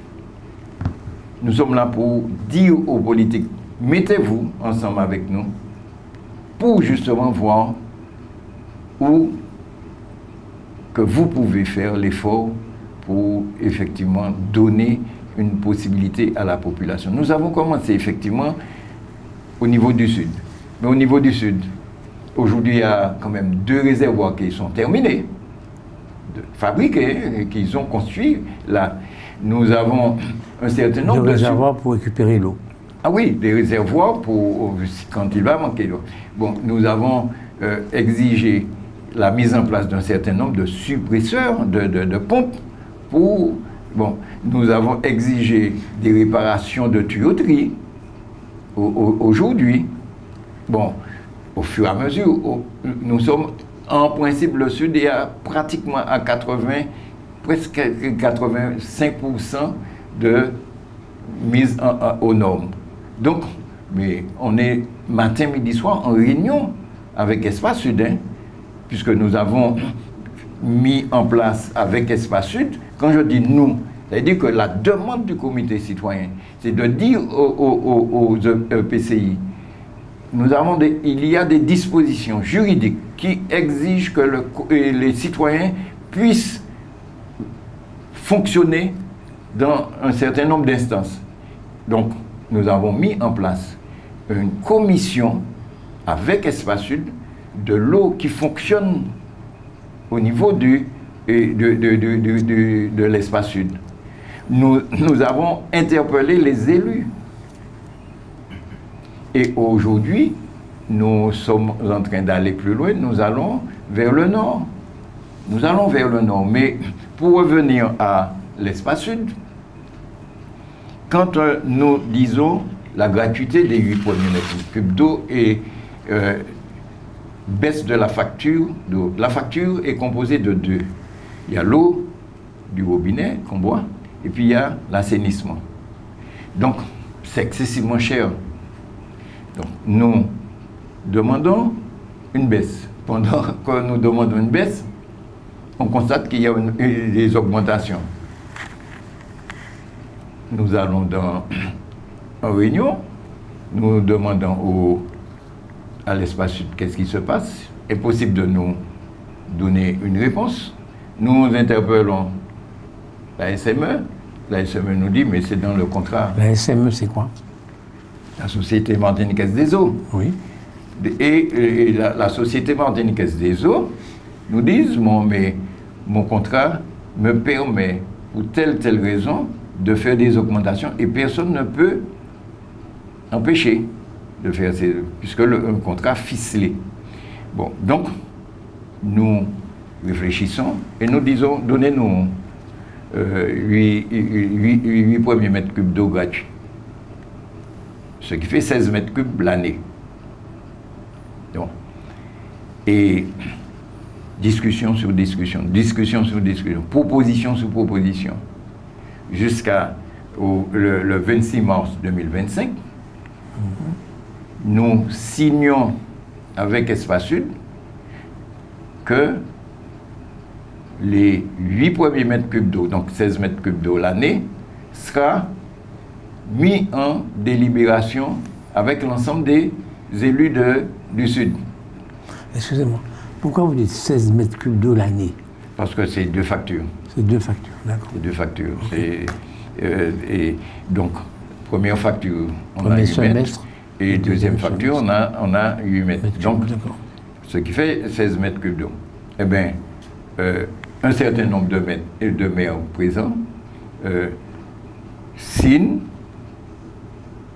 Nous sommes là pour dire aux politiques, mettez-vous ensemble avec nous pour justement voir où que vous pouvez faire l'effort pour effectivement donner une possibilité à la population. Nous avons commencé effectivement au niveau du Sud. Mais au niveau du Sud, aujourd'hui, il y a quand même 2 réservoirs qui sont terminés, fabriqués, et qu'ils ont construits là. Nous avons un certain nombre de réservoirs pour récupérer l'eau. Ah oui, des réservoirs pour quand il va manquer d'eau. Bon, nous avons exigé la mise en place d'un certain nombre de suppresseurs, de pompes pour... Bon, nous avons exigé des réparations de tuyauterie aujourd'hui. Bon, au fur et à mesure, nous sommes en principe le Sud est pratiquement à 80, presque 85% de mise aux normes. Donc, mais on est matin, midi, soir en réunion avec Espace Sud, hein, puisque nous avons mis en place avec Espace Sud. Quand je dis nous, c'est-à-dire que la demande du comité citoyen, c'est de dire aux PCI, il y a des dispositions juridiques qui exigent que les citoyens puissent fonctionner dans un certain nombre d'instances. Donc, nous avons mis en place une commission avec Espace Sud de l'eau qui fonctionne au niveau de l'Espace Sud. Nous avons interpellé les élus. Et aujourd'hui, nous sommes en train d'aller plus loin, nous allons vers le nord. Nous allons vers le nord. Mais pour revenir à l'Espace Sud, quand nous disons la gratuité des 8 premiers mètres cubes d'eau et baisse de la facture d'eau, la facture est composée de deux. Il y a l'eau du robinet qu'on boit et puis il y a l'assainissement. Donc, c'est excessivement cher. Donc, nous demandons une baisse. Pendant que nous demandons une baisse, on constate qu'il y a des augmentations. Nous allons en réunion, nous demandons à l'Espace Sud qu'est-ce qui se passe. Est possible de nous donner une réponse. Nous interpellons la SME. La SME nous dit, mais c'est dans le contrat. La SME, c'est quoi? La Société Martiniquaise des Eaux. Oui. Et la Société Martiniquaise des Eaux nous disent, mais mon contrat me permet, pour telle raison, de faire des augmentations et personne ne peut empêcher de faire puisque un contrat ficelé. Bon, donc, nous réfléchissons et nous disons, donnez-nous 8 premiers mètres cubes d'eau gratuits. Ce qui fait 16 mètres cubes l'année. Donc, et discussion sur discussion, discussion sur discussion, proposition sur proposition, jusqu'à le 26 mars 2025, nous signons avec Espace Sud que les 8 premiers mètres cubes d'eau, donc 16 mètres cubes d'eau l'année, sera mis en délibération avec l'ensemble des élus du Sud. Excusez-moi, pourquoi vous dites 16 mètres cubes d'eau l'année? Parce que c'est 2 factures. C'est 2 factures, d'accord. C'est 2 factures. Okay. Et donc, première facture, on Premier a 8 semestre, mètres. Et deuxième facture, on a 8 mètres. Donc, ce qui fait 16 mètres cubes d'eau. Eh bien, un certain nombre de maires présents signent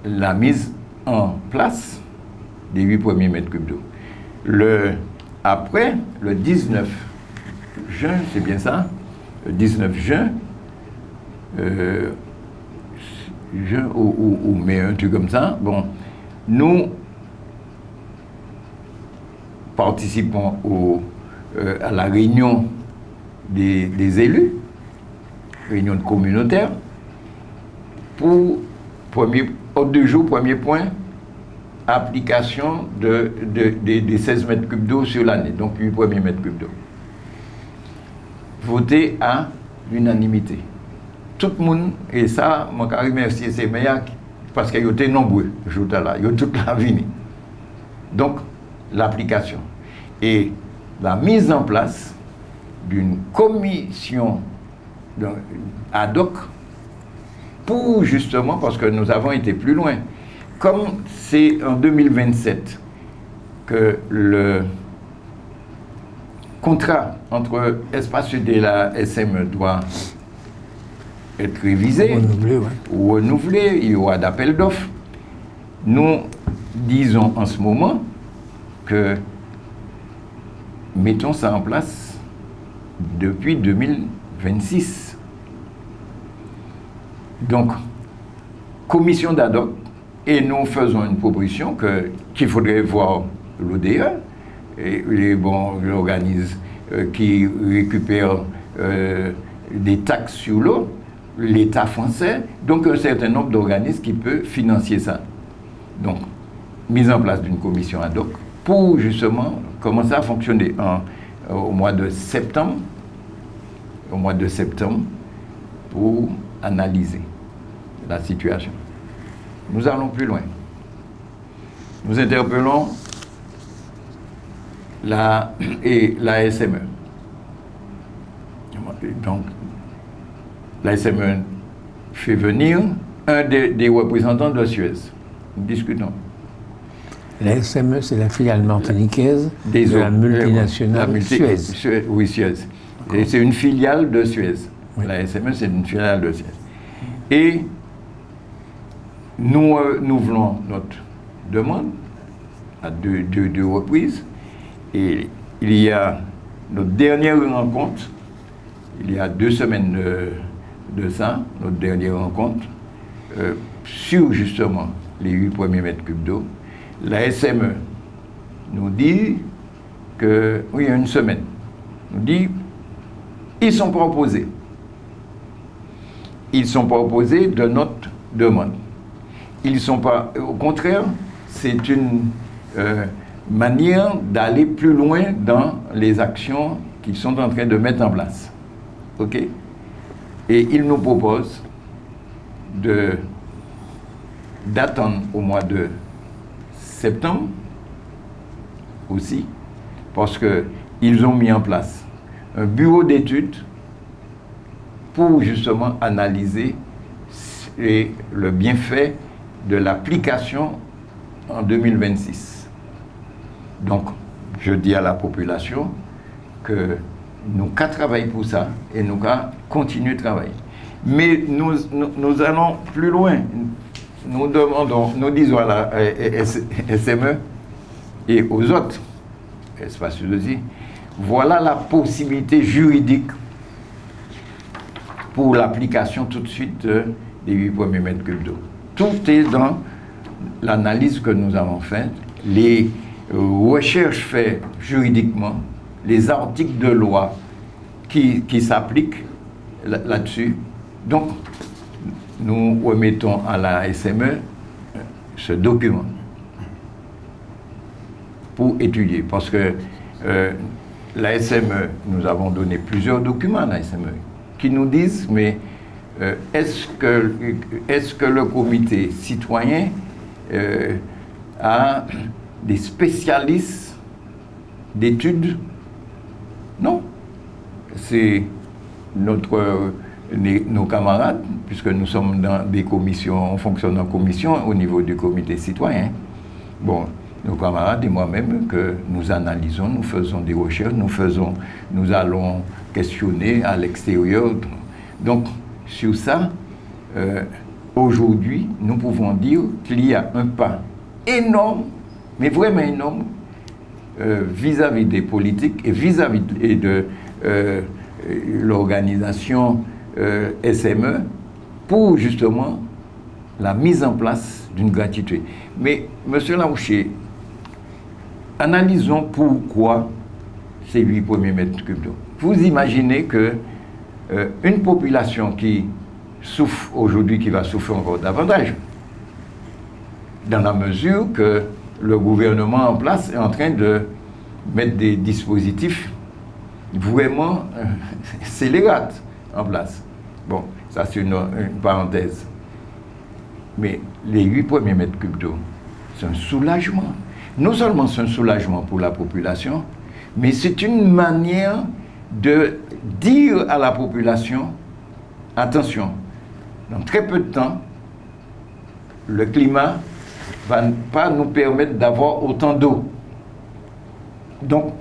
la mise en place des 8 premiers mètres cubes d'eau. Après, le 19 juin, c'est bien ça, le 19 juin, ou mai, un truc comme ça, bon, nous participons à la réunion des élus, réunion de communautaire, pour ordre du jour, premier point, application des 16 mètres cubes d'eau sur l'année, donc 8 premiers mètres cubes d'eau. Voté à l'unanimité. Tout le monde, et ça, je remercie ces meilleurs parce qu'ils étaient nombreux, ils ont toute la vie. Donc, l'application. Et la mise en place d'une commission ad hoc pour justement, parce que nous avons été plus loin, comme c'est en 2027 que le contrat entre Espace Sud et la SME doit être révisé, renouvelé, il y aura d'appel d'offres. Nous disons en ce moment que mettons ça en place depuis 2026. Donc, commission d'ad hoc, et nous faisons une proposition qu'il faudrait voir l'ODE, et l'organisme qui récupère des taxes sur l'eau, l'État français, donc un certain nombre d'organismes qui peuvent financer ça. Donc, mise en place d'une commission ad hoc pour justement commencer à fonctionner au mois de septembre, pour analyser la situation. Nous allons plus loin. Nous interpellons la SME. Donc, la SME fait venir un des représentants de Suez. Nous discutons. La SME, c'est la filiale martiniquaise de la multinationale Suez. Oui, Suez. Et c'est une filiale de Suez. Oui. La SME, c'est une filiale de Suez. Et nous voulons notre demande à deux reprises. Et il y a notre dernière rencontre, il y a 2 semaines de ça, notre dernière rencontre, sur justement les 8 premiers mètres cubes d'eau. La SME nous dit que, oui, il y a 1 semaine, nous dit, ils ne sont pas opposés. Ils ne sont pas opposés de notre demande. Ils ne sont pas, au contraire, c'est une manière d'aller plus loin dans les actions qu'ils sont en train de mettre en place. OK? Et ils nous proposent d'attendre au mois de septembre aussi, parce qu'ils ont mis en place un bureau d'études pour justement analyser le bienfait de l'application en 2026. Donc, je dis à la population que nous qu'à travailler pour ça et nous qu'à continuer de travailler. Mais nous allons plus loin. Nous demandons, nous disons à la SME et aux autres espaces aussi, voilà la possibilité juridique pour l'application tout de suite des 8 premiers mètres cubes d'eau. Tout est dans l'analyse que nous avons faite, les recherches faites juridiquement, les articles de loi qui s'appliquent là-dessus. Donc, nous remettons à la SME ce document pour étudier. Parce que la SME, nous avons donné plusieurs documents à la SME qui nous disent, mais est-ce que le comité citoyen a des spécialistes d'études? Non. C'est nos camarades, puisque nous sommes dans des commissions, on fonctionne en commission au niveau du comité citoyen. Bon, nos camarades et moi-même, que nous analysons, nous faisons des recherches, nous allons questionner à l'extérieur. Donc, sur ça, aujourd'hui, nous pouvons dire qu'il y a un pas énorme, mais vraiment énorme, vis-à-vis des politiques et vis-à-vis de l'organisation SME pour justement la mise en place d'une gratuité. Mais, M. Laouché, analysons pourquoi ces 8 premiers mètres cubes d'eau. Vous imaginez que une population qui souffre aujourd'hui, qui va souffrir encore davantage, dans la mesure que le gouvernement en place est en train de mettre des dispositifs vraiment scélérats en place. Bon, ça c'est une parenthèse. Mais les 8 premiers mètres cubes d'eau, c'est un soulagement. Non seulement c'est un soulagement pour la population, mais c'est une manière de dire à la population, attention, dans très peu de temps, le climat ne va pas nous permettre d'avoir autant d'eau. Donc,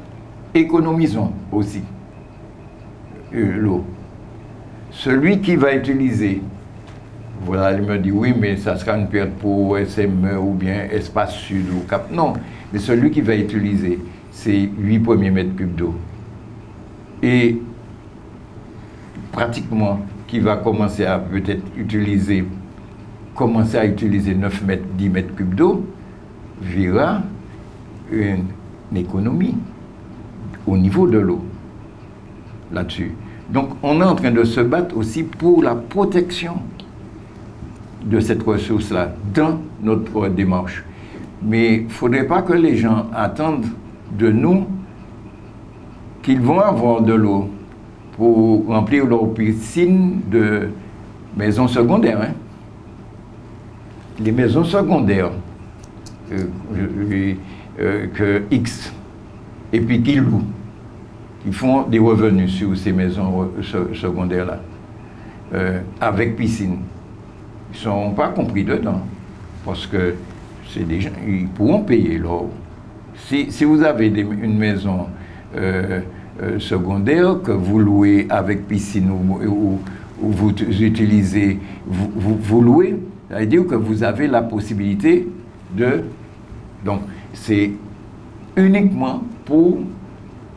économisons aussi l'eau. Celui qui va utiliser, voilà, il me dit oui, mais ça sera une perte pour SME ou bien Espace Sud ou Cap. Non, mais celui qui va utiliser ces 8 premiers mètres cubes d'eau et pratiquement qui va commencer à peut-être utiliser 9 mètres, 10 mètres cubes d'eau, verra une économie au niveau de l'eau là-dessus. Donc on est en train de se battre aussi pour la protection de cette ressource-là dans notre démarche. Mais il ne faudrait pas que les gens attendent de nous qu'ils vont avoir de l'eau pour remplir leur piscine de maisons secondaires. Hein. Les maisons secondaires que X, et puis qui louent, ils font des revenus sur ces maisons secondaires-là, avec piscine. Ils ne sont pas compris dedans, parce que c'est des gens, ils pourront payer l'eau. Si vous avez une maison secondaire que vous louez avec piscine ou vous utilisez, vous louez, ça veut dire que vous avez la possibilité de... Donc, c'est uniquement pour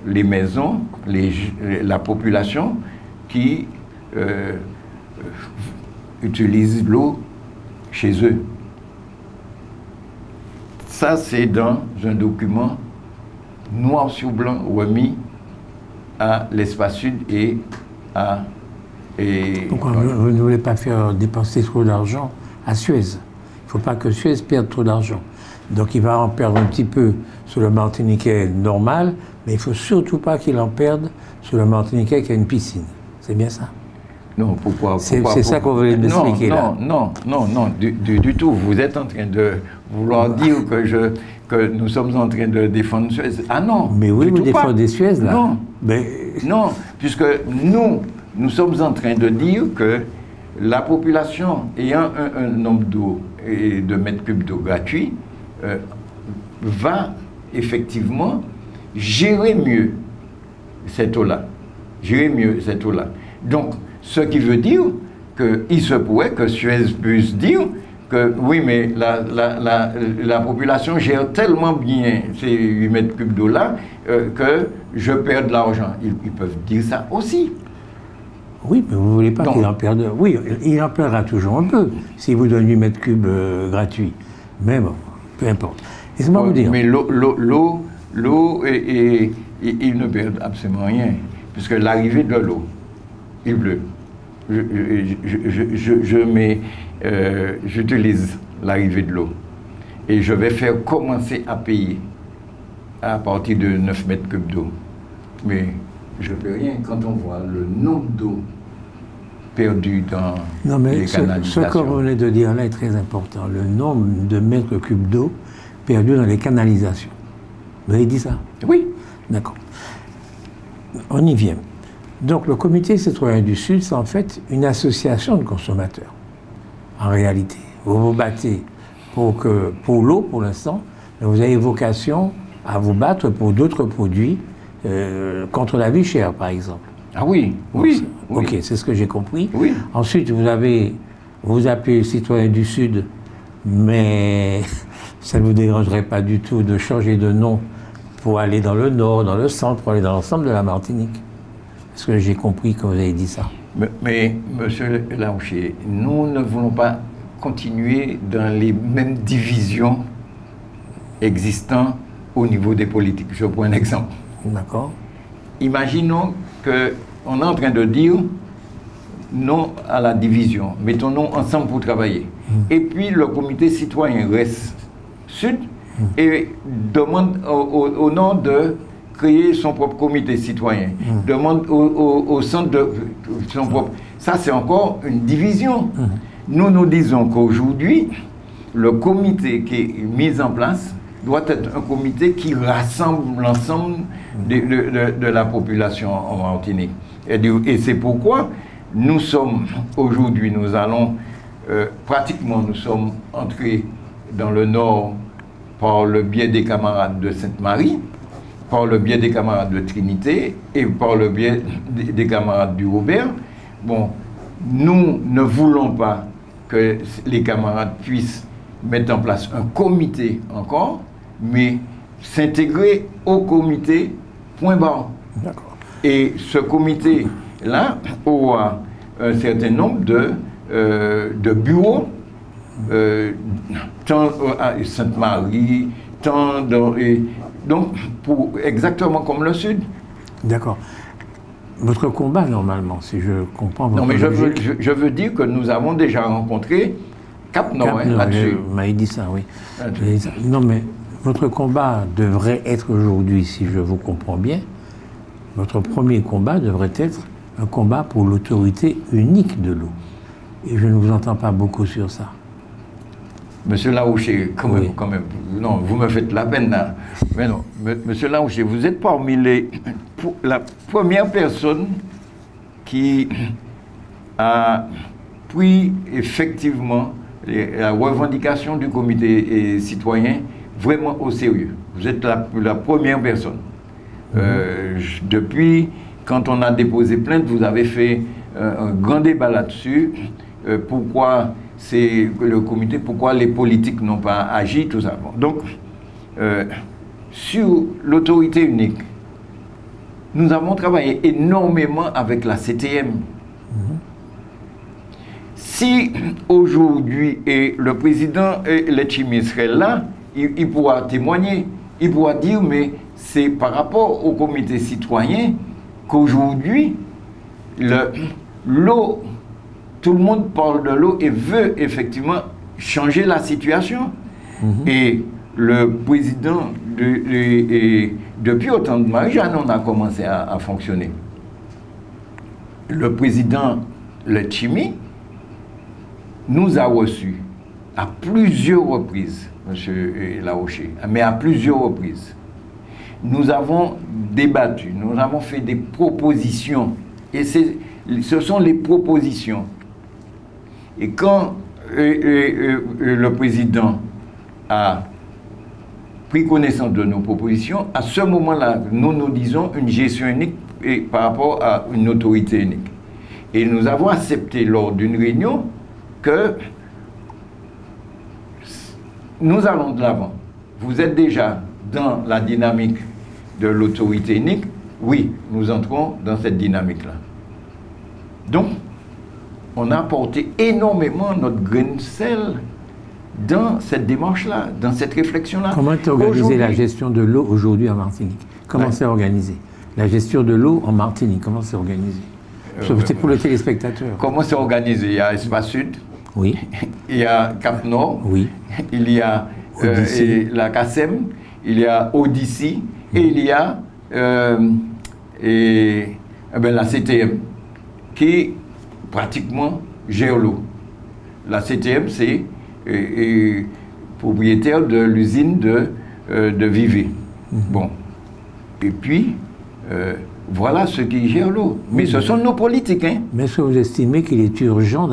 les maisons, la population qui utilise l'eau chez eux. Ça, c'est dans un document noir sur blanc remis à l'Espace Sud et à... Pourquoi vous ne voulez pas faire dépenser trop d'argent à Suez? Il ne faut pas que Suez perde trop d'argent. Donc il va en perdre un petit peu sur le Martiniquais normal, mais il ne faut surtout pas qu'il en perde sur le Martiniquais qui a une piscine. C'est bien ça? Non, pourquoi c'est ça qu'on voulait m'expliquer là. Non, du tout. Vous êtes en train de vouloir dire que nous sommes en train de défendre Suez. Ah non. Mais oui, vous défendez Suez là. Non. Mais... Non, puisque nous sommes en train de dire que la population ayant un nombre d'eau et de mètres cubes d'eau gratuits va effectivement gérer mieux cette eau-là. Donc, ce qui veut dire qu'il se pourrait que Suez puisse dire que oui, mais la population gère tellement bien ces 8 mètres cubes d'eau-là que je perds de l'argent. Ils peuvent dire ça aussi. Oui, mais vous ne voulez pas qu'il en perde. Oui, il en perdra toujours un peu s'il vous donne 8 mètres cubes gratuits. Mais bon, peu importe. Laissez-moi vous dire. Mais l'eau, il ne perd absolument rien. Puisque l'arrivée de l'eau, il pleut. J'utilise l'arrivée de l'eau. Et je vais faire commencer à payer à partir de 9 mètres cubes d'eau. Mais je ne peux rien quand on voit le nombre d'eau perdu dans les canalisations. Ce que vous venez de dire là est très important. Le nombre de mètres cubes d'eau perdus dans les canalisations. Vous avez dit ça? Oui. D'accord. On y vient. Donc le Comité citoyen du Sud, c'est en fait une association de consommateurs. En réalité, vous vous battez pour l'eau pour l'instant, mais vous avez vocation à vous battre pour d'autres produits, contre la vie chère, par exemple. Ah oui, oui. Ok, c'est ce que j'ai compris. Oui. Ensuite, vous appelez citoyen du Sud, mais ça ne vous dérangerait pas du tout de changer de nom pour aller dans le nord, dans le centre, pour aller dans l'ensemble de la Martinique. Est-ce que j'ai compris que vous avez dit ça? Mais monsieur Larouché, nous ne voulons pas continuer dans les mêmes divisions existantes au niveau des politiques. Je prends un exemple. D'accord. Imaginons qu'on est en train de dire non à la division, mettons-nous ensemble pour travailler. Et puis le comité citoyen reste Sud et demande au nom de créer son propre comité citoyen, demande au centre de son propre... Ça, c'est encore une division. Nous disons qu'aujourd'hui, le comité qui est mis en place doit être un comité qui rassemble l'ensemble de la population en Martinique. Et c'est pourquoi nous sommes, aujourd'hui, nous allons, pratiquement, nous sommes entrés dans le Nord par le biais des camarades de Sainte-Marie, par le biais des camarades de Trinité et par le biais des camarades du Robert. Bon, nous ne voulons pas que les camarades puissent mettre en place un comité encore, mais s'intégrer au comité point barre. D'accord. Et ce comité-là aura un certain nombre de bureaux, tant à Sainte-Marie donc, exactement comme le Sud. D'accord. Votre combat, normalement, si je comprends votre Non, mais logique... je veux dire que nous avons déjà rencontré Cap Nord là-dessus. Vous m'avez dit ça, oui. Non, mais votre combat devrait être aujourd'hui, si je vous comprends bien, votre premier combat devrait être un combat pour l'autorité unique de l'eau. Et je ne vous entends pas beaucoup sur ça. Monsieur Laouché, quand même, non, vous me faites la peine là. Mais non, monsieur Laouché, vous êtes parmi la première personne qui a pris effectivement la revendication du comité citoyen vraiment au sérieux. Vous êtes la première personne. Depuis, quand on a déposé plainte, vous avez fait un grand débat là-dessus. Pourquoi c'est le comité, pourquoi les politiques n'ont pas agi, tout ça. Bon, donc, sur l'autorité unique, nous avons travaillé énormément avec la CTM. Si aujourd'hui le président Letchimy serait là, il pourra témoigner, il pourra dire, mais c'est par rapport au comité citoyen qu'aujourd'hui, l'eau, tout le monde parle de l'eau et veut effectivement changer la situation. Et le président, depuis au temps de Marie-Jeanne, on a commencé à fonctionner. Le président Letchimy nous a reçus à plusieurs reprises, monsieur Laouché, mais à plusieurs reprises. Nous avons débattu, nous avons fait des propositions, et ce sont les propositions. Et quand le président a pris connaissance de nos propositions, à ce moment-là, nous disons une gestion unique par rapport à une autorité unique. Et nous avons accepté lors d'une réunion que nous allons de l'avant. Vous êtes déjà dans la dynamique de l'autorité unique. Oui, nous entrons dans cette dynamique-là. Donc, on a apporté énormément notre grain de sel dans cette démarche-là, dans cette réflexion-là. Comment est organisée la gestion de l'eau aujourd'hui en Martinique? Comment c'est organisé? La gestion de l'eau en Martinique, comment c'est organisé? C'est pour le téléspectateur. Comment c'est organisé? Il y a Espace Sud. Oui. Il y a Cap Nord. Oui. Il y a la CASEM. Il y a Odyssey. Et il y a la CTM qui pratiquement gère l'eau. La CTM, c'est propriétaire de l'usine de Vivé. Bon. Et puis, voilà ceux qui gèrent l'eau. Mais ce sont nos politiques. Hein. Mais est-ce que vous estimez qu'il est urgent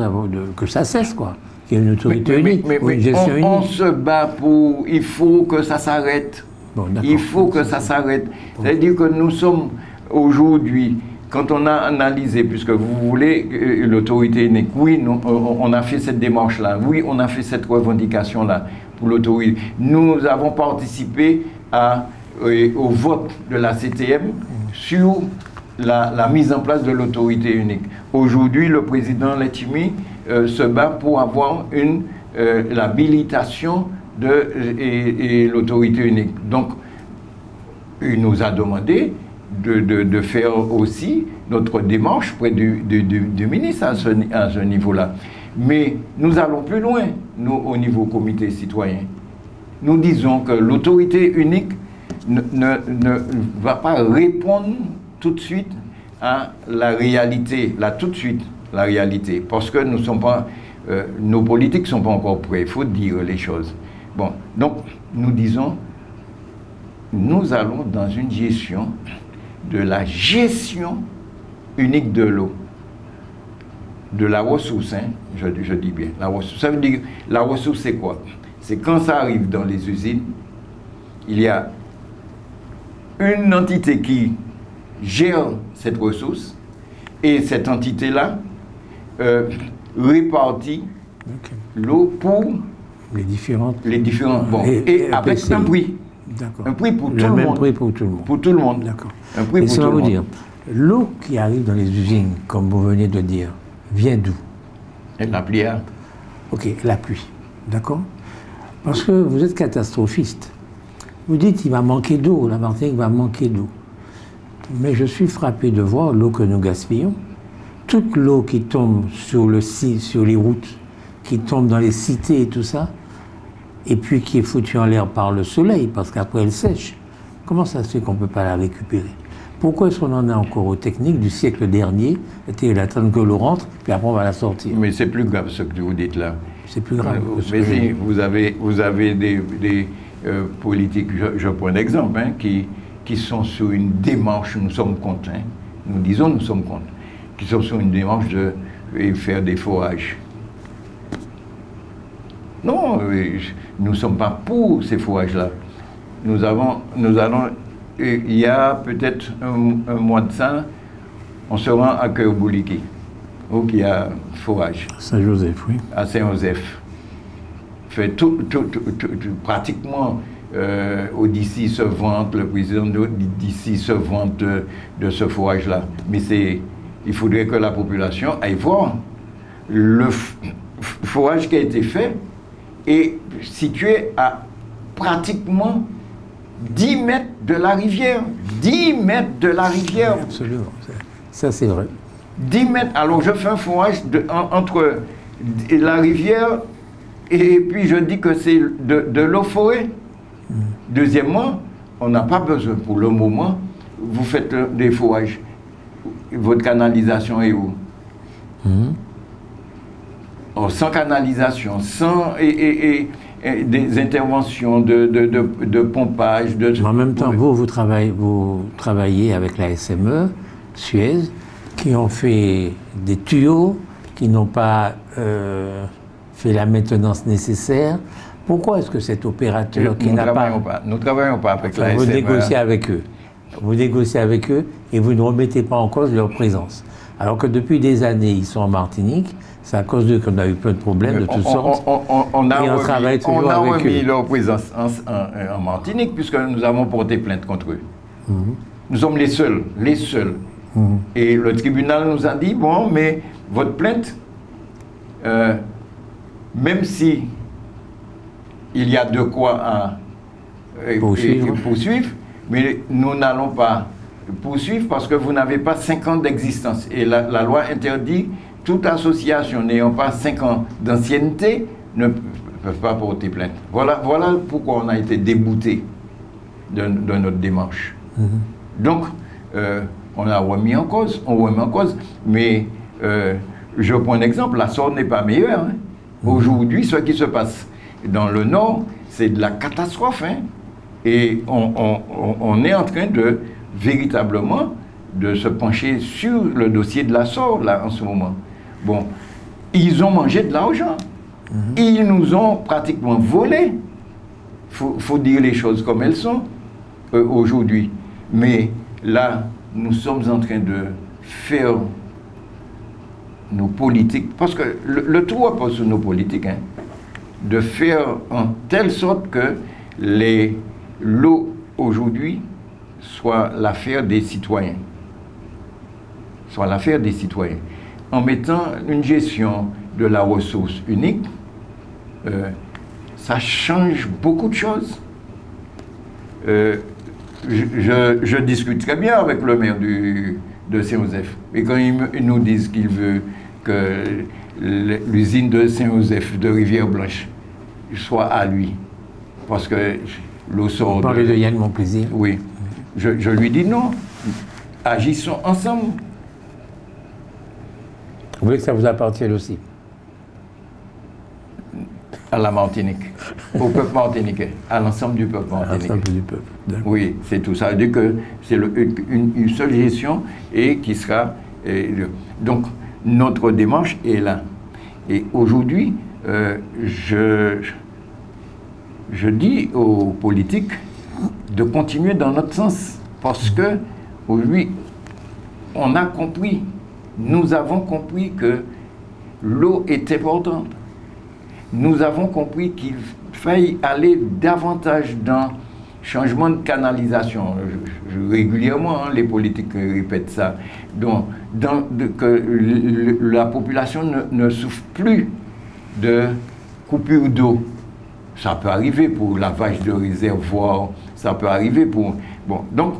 que ça cesse, quoi? Qu'il y ait une autorité unique, une gestion unique? On se bat pour... Il faut que ça s'arrête. Bon, il faut que ça s'arrête. Bon. C'est-à-dire que nous sommes aujourd'hui... Quand on a analysé, puisque vous voulez l'autorité unique, oui, on a fait cette démarche-là, oui, on a fait cette revendication-là pour l'autorité. Nous avons participé au vote de la CTM sur la mise en place de l'autorité unique. Aujourd'hui, le président Letchimy se bat pour avoir l'habilitation de l'autorité unique. Donc, il nous a demandé de faire aussi notre démarche près du ministre à ce niveau-là. Mais nous allons plus loin, nous, au niveau comité citoyen. Nous disons que l'autorité unique ne va pas répondre tout de suite à la réalité, tout de suite, la réalité, parce que nous sommes pas, nos politiques ne sont pas encore prêts, il faut dire les choses. Bon, donc, nous disons, nous allons dans une gestion de la gestion unique de l'eau, de la ressource, hein, je dis bien, la ressource. Ça veut dire, la ressource c'est quoi? C'est quand ça arrive dans les usines, il y a une entité qui gère cette ressource, et cette entité-là répartit l'eau pour les différents. Bon, et avec un prix. Un prix pour tout le monde. Prix pour tout le monde. Pour tout le monde. D'accord. Un prix pour tout le monde. Dire, l'eau qui arrive dans les usines, comme vous venez de dire, vient d'où? La pluie. Ok, la pluie. D'accord. Parce que vous êtes catastrophiste. Vous dites qu'il va manquer d'eau, la Martinique va manquer d'eau. Mais je suis frappé de voir l'eau que nous gaspillons. Toute l'eau qui tombe sur les routes, qui tombe dans les cités et tout ça, et puis qui est foutue en l'air par le soleil, parce qu'après elle sèche. Comment ça se fait qu'on ne peut pas la récupérer? Pourquoi est-ce qu'on en est encore aux techniques du siècle dernier, c'est-à-dire attendre que l'eau rentre, puis après on va la sortir? Mais c'est plus grave ce que vous dites là. C'est plus grave. Mais si, vous avez des politiques, je prends un exemple, hein, qui sont sur une démarche, nous sommes contre, hein, nous disons nous sommes contre, qui sont sur une démarche de faire des forages. Non, nous ne sommes pas pour ces forages-là. Nous allons, il y a peut-être un mois de ça, on se rend à Cœur-Bouliki, où il y a forage. Saint-Joseph, oui. À Saint-Joseph. Fait pratiquement, d'ici se vante, le président d'ici se vante de ce forage-là. Mais il faudrait que la population aille voir. Le forage qui a été fait est situé à pratiquement 10 mètres de la rivière. 10 mètres de la rivière. Oui, absolument. Ça, c'est vrai. 10 mètres. Alors, je fais un forage entre la rivière et puis je dis que c'est de l'eau forêt. Deuxièmement, on n'a pas besoin, pour le moment, vous faites des forages. Votre canalisation est où? Or, sans canalisation, sans des interventions de pompage. En même temps, vous travaillez avec la SME, Suez, qui ont fait des tuyaux, qui n'ont pas fait la maintenance nécessaire. Pourquoi est-ce que cet opérateur qui n'a pas... Nous ne travaillons pas avec la SME. Vous négociez avec eux. Vous négociez avec eux et vous ne remettez pas en cause leur présence. Alors que depuis des années, ils sont en Martinique. C'est à cause d'eux qu'on a eu plein de problèmes de toutes sortes. On a remis eux. leur présence en Martinique puisque nous avons porté plainte contre eux. Nous sommes les seuls. Et le tribunal nous a dit, bon, mais votre plainte, même si il y a de quoi poursuivre, mais nous n'allons pas poursuivre parce que vous n'avez pas 5 ans d'existence. Et la loi interdit toute association n'ayant pas 5 ans d'ancienneté ne peuvent pas porter plainte. Voilà pourquoi on a été débouté de notre démarche. Donc, on a remis en cause, mais je prends un exemple, la Sorgue n'est pas meilleure. Hein. Aujourd'hui, ce qui se passe dans le Nord, c'est de la catastrophe. Hein. Et on est en train de, véritablement, de se pencher sur le dossier de la Sorgue, là, en ce moment. Bon, ils ont mangé de l'argent. Ils nous ont pratiquement volé. Faut dire les choses comme elles sont aujourd'hui. Mais là, nous sommes en train de faire nos politiques, parce que le tout repose sur nos politiques, hein, de faire en telle sorte que l'eau aujourd'hui soit l'affaire des citoyens. En mettant une gestion de la ressource unique, ça change beaucoup de choses. Je discute très bien avec le maire de Saint-Joseph. Et quand ils nous disent qu'il veut que l'usine de Saint-Joseph de Rivière-Blanche soit à lui, parce que l'eau sort... Vous parlez de Yann Monplaisir. Oui. Je lui dis non. Agissons ensemble. Vous voulez que ça vous appartienne aussi? À la Martinique, au peuple martiniquais, à l'ensemble du peuple martiniquais. À l'ensemble du peuple. Oui, c'est tout ça. Ça veut dire que c'est une seule gestion et qui sera... donc, notre démarche est là. Et aujourd'hui, je dis aux politiques de continuer dans notre sens. Parce que, aujourd'hui, on a compris, nous avons compris que l'eau est importante. Nous avons compris qu'il fallait aller davantage dans changement de canalisation. Régulièrement, hein, les politiques répètent ça. Donc, que la population ne souffre plus de coupure d'eau. Ça peut arriver pour lavage de réservoirs, Ça peut arriver pour... Bon, donc,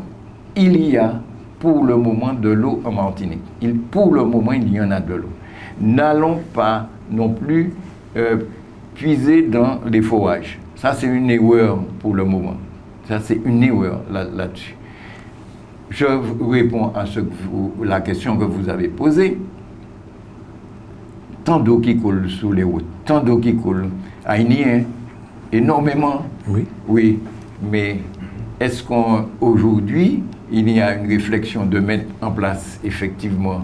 il y a pour le moment de l'eau en Martinique. Pour le moment, il y en a de l'eau. N'allons pas non plus puiser dans les forages. Ça, c'est une erreur pour le moment. Ça, c'est une erreur là-dessus. Je réponds à la question que vous avez posée. Tant d'eau qui coule sous les routes, tant d'eau qui coule. À Inien, énormément. Oui. Oui, mais est-ce qu'aujourd'hui, il y a une réflexion de mettre en place effectivement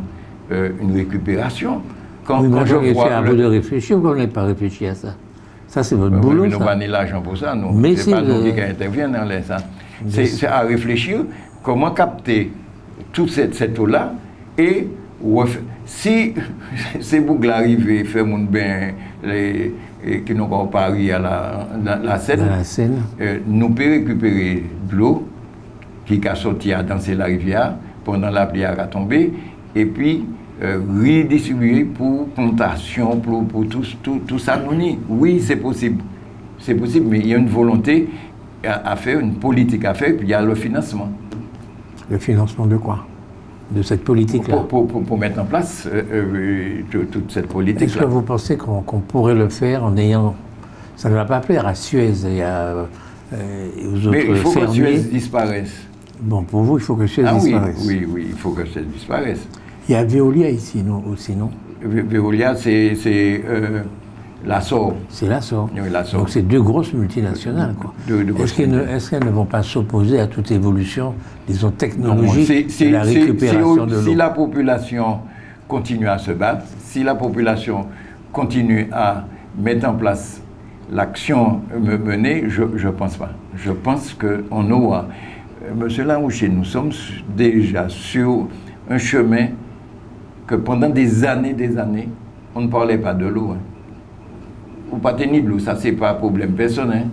une récupération? Quand je vois à vous de réfléchir, vous n'avez pas réfléchi à ça. Ça, c'est votre boulot. Nous n'avons pas l'argent pour ça, nous. Mais c'est pas nous qui interviennent dans ça. C'est à réfléchir comment capter toute cette eau-là et si ces boucles arrivent et font mon bain qui n'ont pas pari à la Seine, nous pouvons récupérer de l'eau qui a sorti à danser la rivière pendant la pluie à tomber et puis redistribuer pour plantation, pour tout ça. Oui, c'est possible. C'est possible, mais il y a une volonté à faire, une politique à faire, puis il y a le financement. Le financement de quoi? De cette politique-là? Pour mettre en place toute cette politique-là. Est-ce que vous pensez qu'on pourrait le faire en ayant... Ça ne va pas plaire à Suez et aux autres mais il faut fermiers. que Suez disparaisse. Bon, pour vous, il faut que Suez disparaisse. Oui, il faut que Suez disparaisse. Il y a Veolia ici, aussi, non? Veolia, c'est l'Assor. C'est l'Assor. Oui, l'Assor. Donc c'est deux grosses multinationales, quoi. Est-ce qu'elles ne vont pas s'opposer à toute évolution, disons, technologique de la récupération de l'eau? Si la population continue à se battre, si la population continue à mettre en place l'action menée, je ne pense pas. Je pense qu'on aura... Monsieur Larouché, nous sommes déjà sur un chemin que pendant des années, on ne parlait pas de l'eau. Hein. Ou pas tenir de l'eau, ça c'est pas un problème personnel.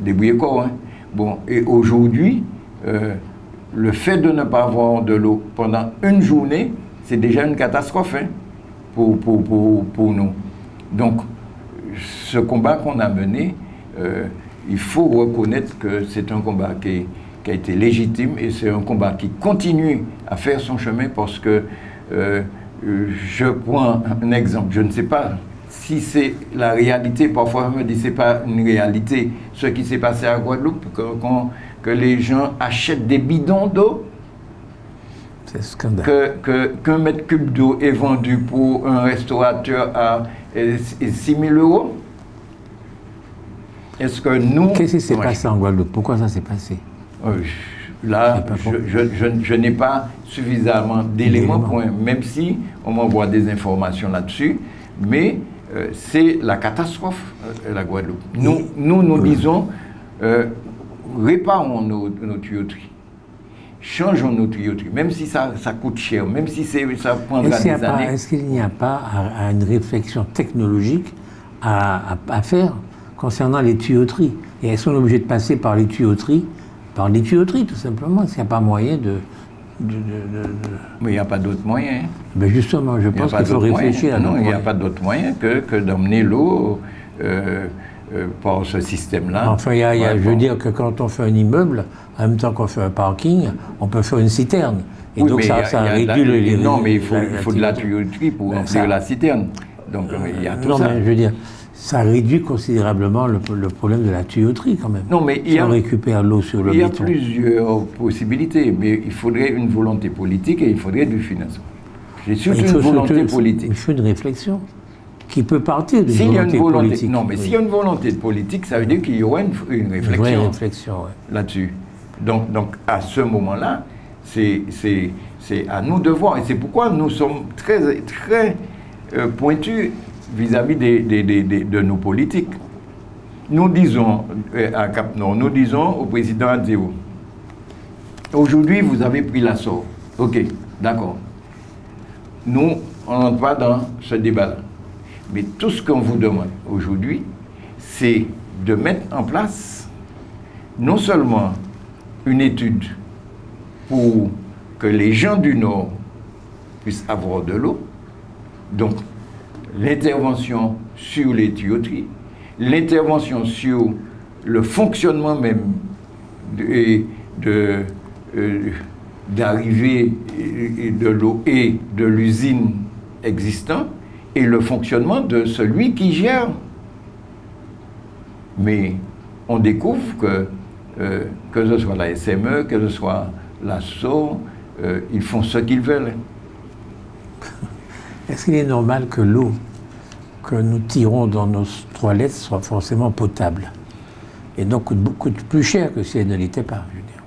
Débrouillez quoi. Hein. Bon, et aujourd'hui, le fait de ne pas avoir de l'eau pendant une journée, c'est déjà une catastrophe hein, pour nous. Donc, ce combat qu'on a mené, il faut reconnaître que c'est un combat qui a été légitime et c'est un combat qui continue à faire son chemin parce que je prends un exemple, je ne sais pas si c'est la réalité, parfois on me dit que ce n'est pas une réalité, ce qui s'est passé à Guadeloupe, que les gens achètent des bidons d'eau, c'est scandaleux. Qu'un mètre cube d'eau est vendu pour un restaurateur à 6 000 €. Est-ce que nous... Qu'est-ce qui s'est passé en Guadeloupe? Pourquoi ça s'est passé? Là, je n'ai pas suffisamment d'éléments, même si on m'envoie des informations là-dessus, mais c'est la catastrophe, la Guadeloupe. Nous disons, réparons nos tuyauteries, changeons nos tuyauteries, même si ça coûte cher, même si ça prendra des années. Est-ce qu'il n'y a pas une réflexion technologique à faire concernant les tuyauteries? Et est-ce qu'on est obligé de passer par les tuyauteries? Par les tuyauteries, tout simplement. Est-ce qu'il n'y a pas moyen de... Mais il n'y a pas d'autre moyen. Ben justement, je pense qu'il faut réfléchir à non, il n'y a pas d'autre moyen que d'emmener l'eau par ce système-là. Enfin, je veux dire que quand on fait un immeuble, en même temps qu'on fait un parking, on peut faire une citerne. Et oui, donc ça réduit les... Non, mais il faut de la tuyauterie pour remplir la citerne. Donc il y a tout ça. Non, mais je veux dire... Ça réduit considérablement le problème de la tuyauterie, quand même. Non, mais on récupère l'eau sur le béton. Il y a plusieurs possibilités, mais il faudrait une volonté politique et il faudrait du financement. J'ai surtout une volonté politique. Il faut une réflexion qui peut partir d'une volonté politique. Non, mais s'il y a une volonté politique, ça veut dire qu'il y aura une réflexion, là-dessus. Donc, à ce moment-là, c'est à nous de voir. Et c'est pourquoi nous sommes très, très pointus vis-à-vis de nos politiques. Nous disons à Cap-Nord, nous disons au président Adéo, aujourd'hui vous avez pris l'Assor. Ok, d'accord. Nous, on n'entre pas dans ce débat-là. Mais tout ce qu'on vous demande aujourd'hui, c'est de mettre en place non seulement une étude pour que les gens du Nord puissent avoir de l'eau, donc l'intervention sur les tuyauteries, l'intervention sur le fonctionnement même d'arrivée de l'eau et de l'usine existante et le fonctionnement de celui qui gère. Mais on découvre que ce soit la SME, que ce soit l'ASSO, ils font ce qu'ils veulent. Est-ce qu'il est normal que l'eau que nous tirons dans nos toilettes soit forcément potable et donc coûte plus cher que si elle ne l'était pas, je veux dire?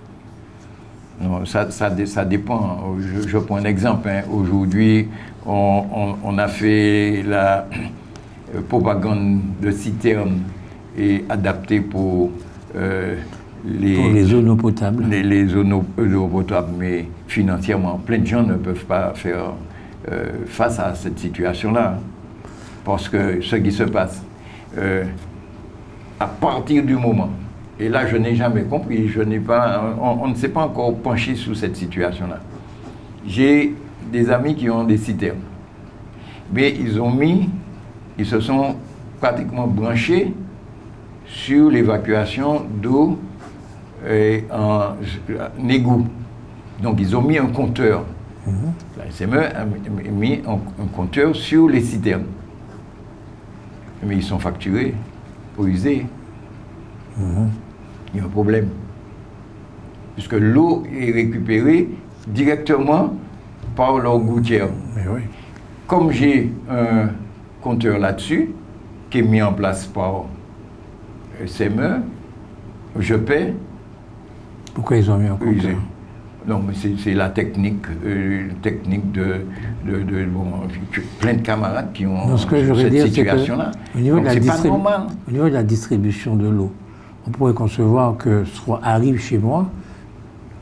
Non, ça dépend. Je prends un exemple. Hein. Aujourd'hui, on a fait la propagande de citernes et adaptée pour les zones eau potable. Les zones eau potable, mais financièrement, plein de gens ne peuvent pas faire face à cette situation-là. Parce que ce qui se passe, à partir du moment, et là je n'ai jamais compris, on ne s'est pas encore penché sur cette situation-là. J'ai des amis qui ont des citernes, mais ils se sont pratiquement branchés sur l'évacuation d'eau en égout. Donc ils ont mis un compteur. La SME a mis un compteur sur les citernes. Mais ils sont facturés pour user. Il y a un problème. Puisque l'eau est récupérée directement par leur gouttière. Oui. Comme j'ai un compteur là-dessus, qui est mis en place par SME, je paie. Pourquoi ils ont mis un compteur? Non, mais c'est la technique, plein de camarades qui ont cette situation-là. Au niveau de la distribution de l'eau, on pourrait concevoir que soit arrive chez moi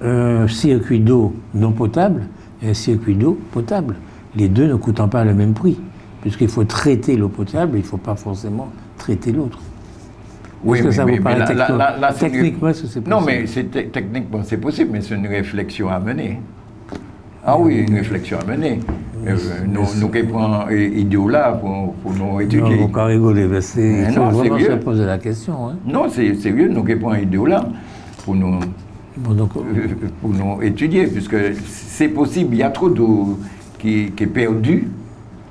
un circuit d'eau non potable et un circuit d'eau potable. Les deux ne coûtant pas le même prix, puisqu'il faut traiter l'eau potable, il ne faut pas forcément traiter l'autre. Oui, mais techniquement, c'est possible. Non, mais techniquement, c'est possible, mais c'est une réflexion à mener. Ah oui, une réflexion à mener. Nous qui prenons idéaux là pour nous étudier. Non, vous pas rigoler, mais il faut vraiment se poser la question. Hein. Non, c'est sérieux, nous qui prenons idéaux là pour nous, pour nous étudier, puisque c'est possible, il y a trop d'eau qui est perdue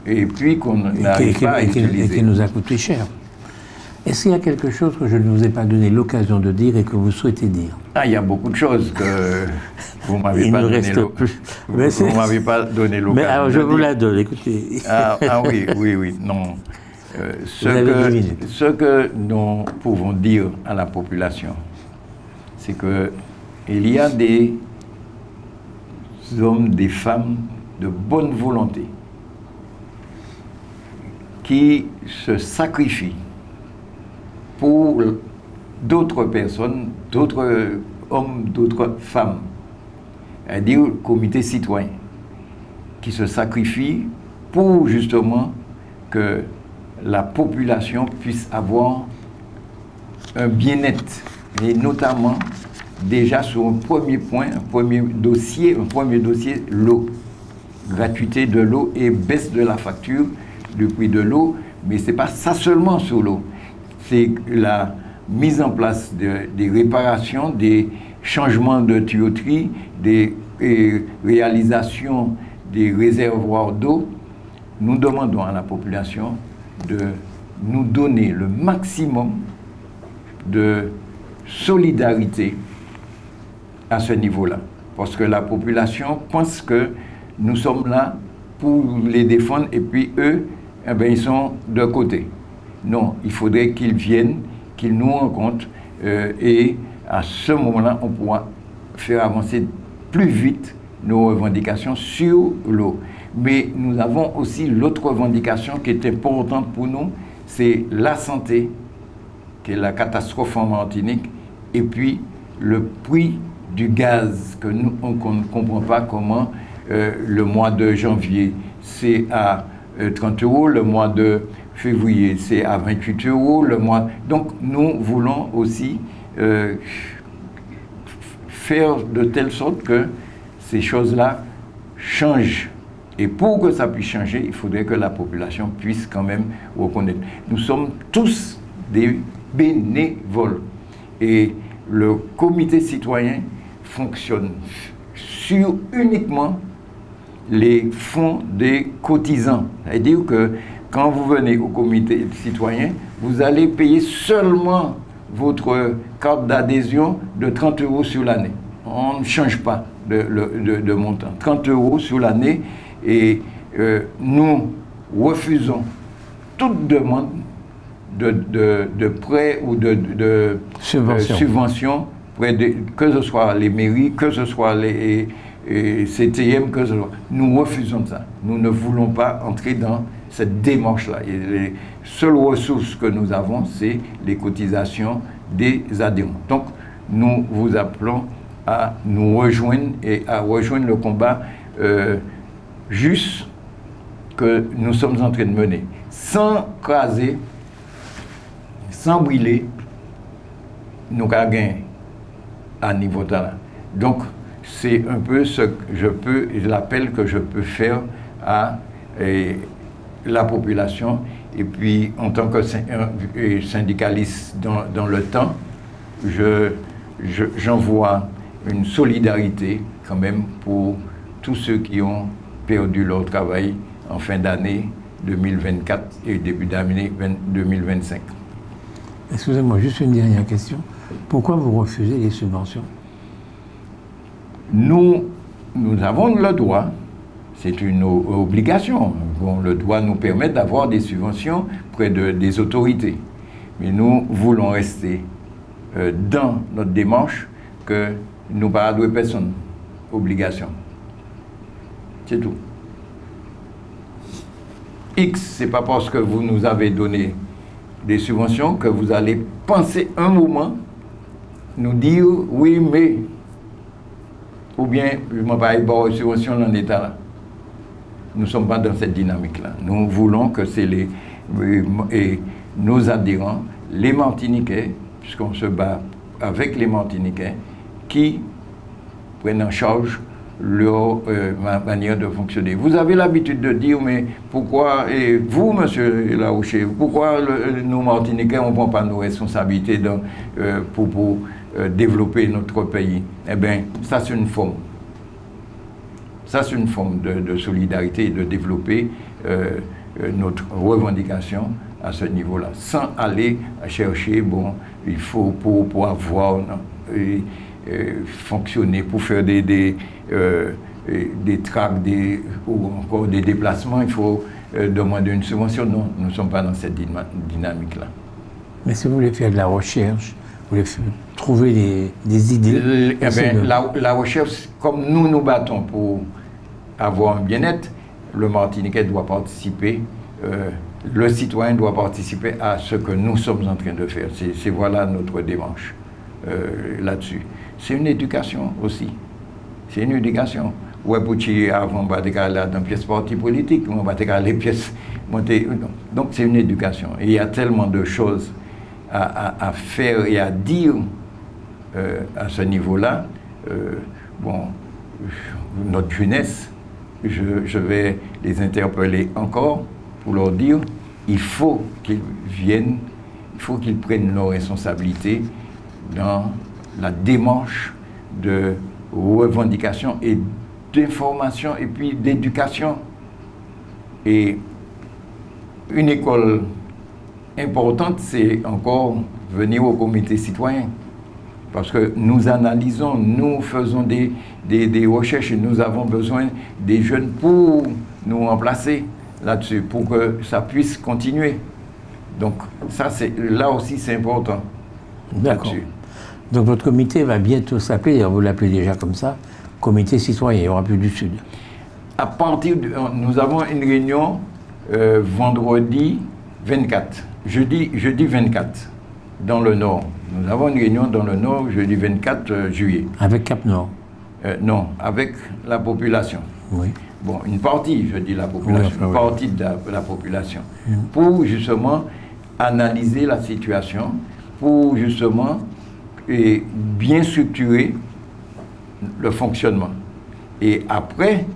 et puis qu'on n'arrive pas à utiliser. Et qui nous a coûté cher. Est-ce qu'il y a quelque chose que je ne vous ai pas donné l'occasion de dire et que vous souhaitez dire? Ah, il y a beaucoup de choses que vous ne m'avez pas donné l'occasion. Mais alors, je vous la donne, écoutez. Oui, non. Ce que nous pouvons dire à la population, c'est qu'il y a des hommes, des femmes de bonne volonté qui se sacrifient pour d'autres personnes, d'autres hommes, d'autres femmes, c'est-à-dire le comité citoyen, qui se sacrifie pour justement que la population puisse avoir un bien-être, et notamment déjà sur un premier point, un premier dossier, l'eau, gratuité de l'eau et baisse de la facture du prix de l'eau, mais ce n'est pas ça seulement sur l'eau. C'est la mise en place des réparations, des changements de tuyauterie, des réalisations des réservoirs d'eau. Nous demandons à la population de nous donner le maximum de solidarité à ce niveau-là. Parce que la population pense que nous sommes là pour les défendre et puis eux, eh bien, ils sont de côté. Non, il faudrait qu'ils viennent, qu'ils nous rencontrent et à ce moment-là, on pourra faire avancer plus vite nos revendications sur l'eau. Mais nous avons aussi l'autre revendication qui est importante pour nous, c'est la santé, qui est la catastrophe en Martinique, et puis le prix du gaz, que nous, on ne comprend pas comment le mois de janvier, c'est à 30 €, le mois de février, c'est à 28 €, le mois... Donc, nous voulons aussi faire de telle sorte que ces choses-là changent. Et pour que ça puisse changer, il faudrait que la population puisse quand même reconnaître. Nous sommes tous des bénévoles. Et le comité citoyen fonctionne sur uniquement les fonds des cotisants. C'est-à-dire que quand vous venez au comité citoyen, vous allez payer seulement votre carte d'adhésion de 30 € sur l'année. On ne change pas de montant. 30 € sur l'année, et nous refusons toute demande de prêt ou de subvention, que ce soit les mairies, que ce soit les CTM, que ce soit. Nous refusons ça. Nous ne voulons pas entrer dans cette démarche-là. Les seules ressources que nous avons, c'est les cotisations des adhérents. Donc, nous vous appelons à nous rejoindre et à rejoindre le combat juste que nous sommes en train de mener, sans craser, sans brûler nos gains à niveau talent. Donc, c'est un peu ce que je peux, l'appel que je peux faire à la population. Et puis, en tant que syndicaliste dans le temps, j'envoie une solidarité quand même pour tous ceux qui ont perdu leur travail en fin d'année 2024 et début d'année 2025. Excusez-moi, juste une dernière question. Pourquoi vous refusez les subventions? Nous avons le droit, c'est une obligation. Bon, le droit nous permet d'avoir des subventions près des autorités. Mais nous voulons rester dans notre démarche que nous ne pas de personne. Obligation. C'est tout. X, c'est pas parce que vous nous avez donné des subventions que vous allez penser un moment, nous dire oui, mais, ou bien je ne vais pas avoir une subvention dans l'État là. Nous ne sommes pas dans cette dynamique-là. Nous voulons que c'est nos adhérents, les Martiniquais, puisqu'on se bat avec les Martiniquais, qui prennent en charge leur manière de fonctionner. Vous avez l'habitude de dire, mais pourquoi, et vous, monsieur Larouché, pourquoi nous Martiniquais, on ne prend pas nos responsabilités pour développer notre pays? Eh bien, ça c'est une forme. Ça c'est une forme de solidarité et de développer notre revendication à ce niveau-là, sans aller chercher, bon, il faut pour avoir... fonctionner, pour faire des tracts ou encore des déplacements, il faut demander une subvention. Non, nous ne sommes pas dans cette dynamique-là. Mais si vous voulez faire de la recherche, vous voulez trouver des idées... la recherche, comme nous nous battons pour avoir un bien-être, le Martiniquais doit participer, le citoyen doit participer à ce que nous sommes en train de faire. C'est voilà notre démarche là-dessus. C'est une éducation aussi. C'est une éducation. Ouais, pour avant, on va dans une pièce parti politique, on va les pièces montées. Donc, c'est une éducation. Et il y a tellement de choses à faire et à dire à ce niveau-là. Bon, notre jeunesse, je vais les interpeller encore pour leur dire il faut qu'ils viennent, il faut qu'ils prennent leurs responsabilités dans la démarche de revendication et d'information et puis d'éducation. Et une école importante, c'est encore venir au comité citoyen. Parce que nous analysons, nous faisons des recherches et nous avons besoin des jeunes pour nous remplacer là-dessus, pour que ça puisse continuer. Donc ça, là aussi, c'est important. D'accord. Donc votre comité va bientôt s'appeler, vous l'appelez déjà comme ça, comité citoyen, il n'y aura plus du Sud. À partir de, nous avons une réunion vendredi 24, jeudi 24, dans le Nord. Nous avons une réunion dans le Nord, jeudi 24 juillet. Avec Cap Nord? Non, avec la population. Oui. Bon, une partie, je dis la population, oui, une partie de la population, pour justement analyser la situation, pour justement bien structurer le fonctionnement. Et après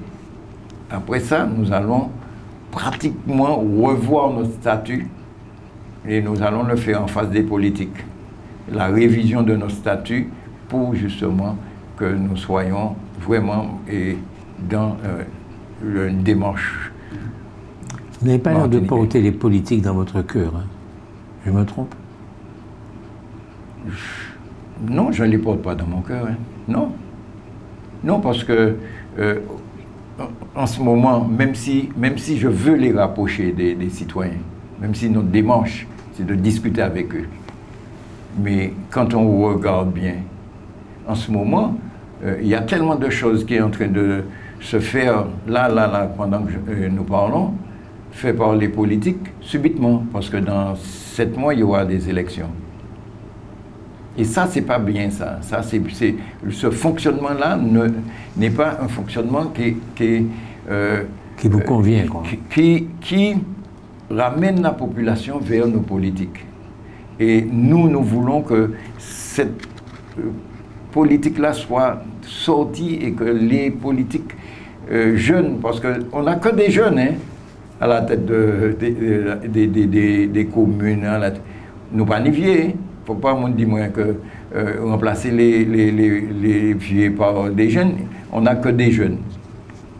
ça, nous allons pratiquement revoir notre statut et nous allons le faire en face des politiques. la révision de nos statuts pour justement que nous soyons vraiment dans une démarche. Vous n'avez pas l'air de porter les politiques dans votre cœur, hein? Je me trompe? Non, je ne les porte pas dans mon cœur. Hein. Non. Non, parce que en ce moment, même si je veux les rapprocher des citoyens, même si notre démarche, c'est de discuter avec eux, mais quand on regarde bien, en ce moment, il y a tellement de choses qui sont en train de se faire là, pendant que nous parlons, fait par les politiques, subitement, parce que dans 7 mois, il y aura des élections. Et ça, c'est pas bien, ça. Ce fonctionnement-là n'est pas un fonctionnement qui vous convient, quoi. Qui ramène la population vers nos politiques. Et nous voulons que cette politique-là soit sortie et que les politiques jeunes, parce qu'on n'a que des jeunes, hein, à la tête des communes, nous pas ni vieux. Il ne faut pas me dire que remplacer les vieux par des jeunes. On n'a que des jeunes.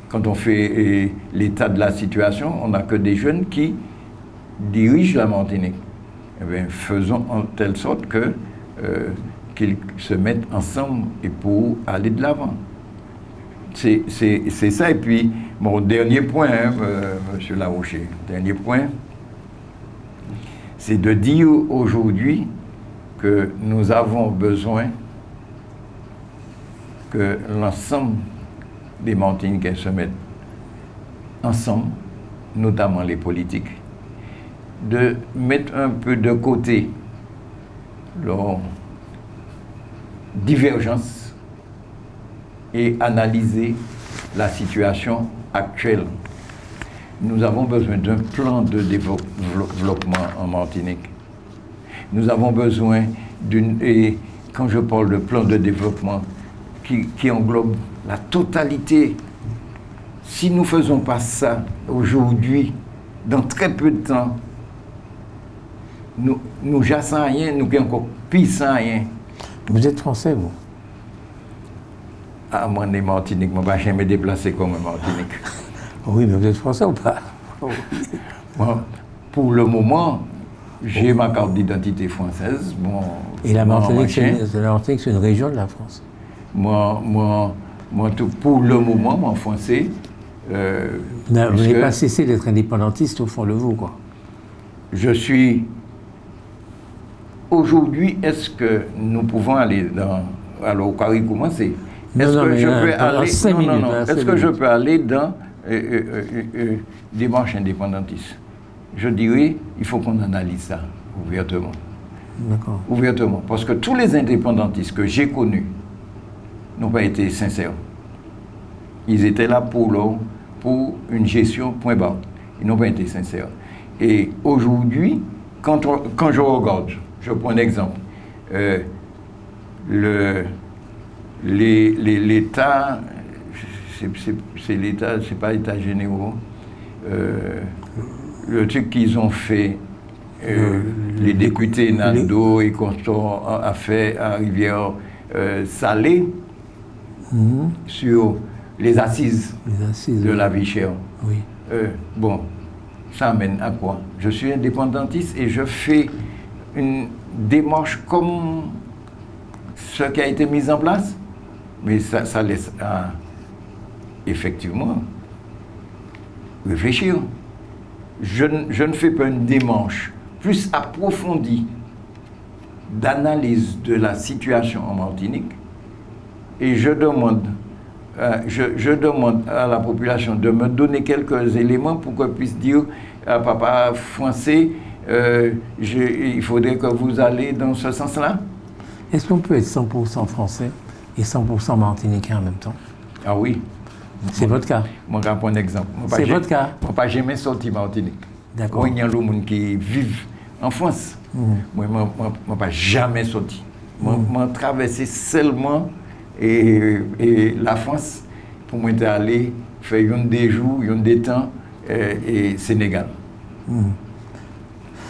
Quand on fait l'état de la situation, on n'a que des jeunes qui dirigent la Martinique. Eh bien, faisons en telle sorte qu'ils se mettent ensemble et pour aller de l'avant. C'est ça. Et puis, mon dernier point, hein, M. Larocher, dernier point, c'est de dire aujourd'hui que nous avons besoin que l'ensemble des Martiniquais se mettent ensemble, notamment les politiques, de mettre un peu de côté leur divergence et analyser la situation actuelle. Nous avons besoin d'un plan de développement en Martinique. Nous avons besoin et quand je parle de plan de développement qui englobe la totalité, si nous ne faisons pas ça aujourd'hui, dans très peu de temps, nous jassons rien, nous sommes encore pire sans rien. Vous êtes français, vous? Ah, moi, je suis Martinique, je ne vais jamais me déplacer comme un Martinique. Oui, mais vous êtes français ou pas? Moi, pour le moment, j'ai ma carte d'identité française. Bon, et la Martinique, c'est une région de la France? Pour le moment, mon français... vous n'avez pas cessé d'être indépendantiste au fond de vous, quoi. Je suis... Aujourd'hui, est-ce que nous pouvons aller dans... Alors, au cas où commencer. Est-ce que je peux aller... Non. Est-ce que je peux aller dans démarche indépendantiste? Je dirais, il faut qu'on analyse ça ouvertement. D'accord. Ouvertement. Parce que tous les indépendantistes que j'ai connus n'ont pas été sincères. Ils étaient là pour une gestion point barre. Ils n'ont pas été sincères. Et aujourd'hui, quand je regarde, je prends un exemple, l'État, c'est l'État, c'est pas l'État généraux, le truc qu'ils ont fait, les députés Nando et Constant a fait à Rivière Salée sur les assises de la vie chère. Oui. Bon, ça amène à quoi? Je suis indépendantiste et je fais une démarche comme ce qui a été mis en place, mais ça laisse effectivement réfléchir. Je ne fais pas une démarche plus approfondie d'analyse de la situation en Martinique et je demande à la population de me donner quelques éléments pour qu'on puisse dire à papa français, il faudrait que vous allez dans ce sens-là. Est-ce qu'on peut être 100% français et 100% martiniquais en même temps? Ah oui. C'est votre cas. Moi, je vais prendre un exemple. C'est votre cas. Je ne vais jamais sortir Martinique. D'accord. Il y a des gens qui vivent en France. Moi, je ne vais jamais sortir. Je vais traverser seulement la France pour aller faire des jours, des temps et Sénégal.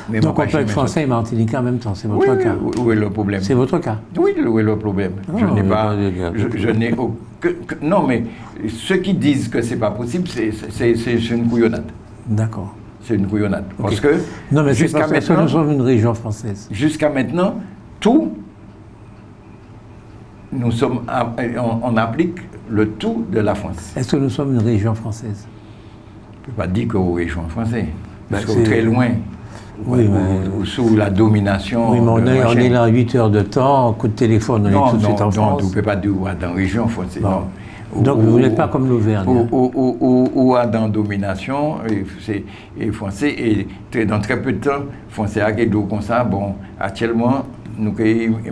Mais Donc on peut être français et martiniquais en même temps, c'est votre cas. Où est le problème? C'est votre cas. Oui, où est le problème? Je n'ai pas... Je n'ai aucun... Non, mais ceux qui disent que c'est pas possible, c'est une couillonnade. D'accord. C'est une couillonnade. Okay. Parce que... Non, mais c'est parce que nous sommes une région française. Jusqu'à maintenant, tout... Nous sommes... On applique le tout de la France. Est-ce que nous sommes une région française? Je ne peux pas dire qu'aux régions françaises. Parce Ben, que très loin... Oui, ou sous la domination. Oui, mais on est là 8 heures de temps, coup de téléphone, on est tout de suite en France. Non, on ne peut pas dire dans la région française. Bon. Donc vous n'êtes pas comme l'Auvergne. Ou dans domination, et français, et dans très peu de temps, français a quelque chose comme ça, bon, actuellement, nous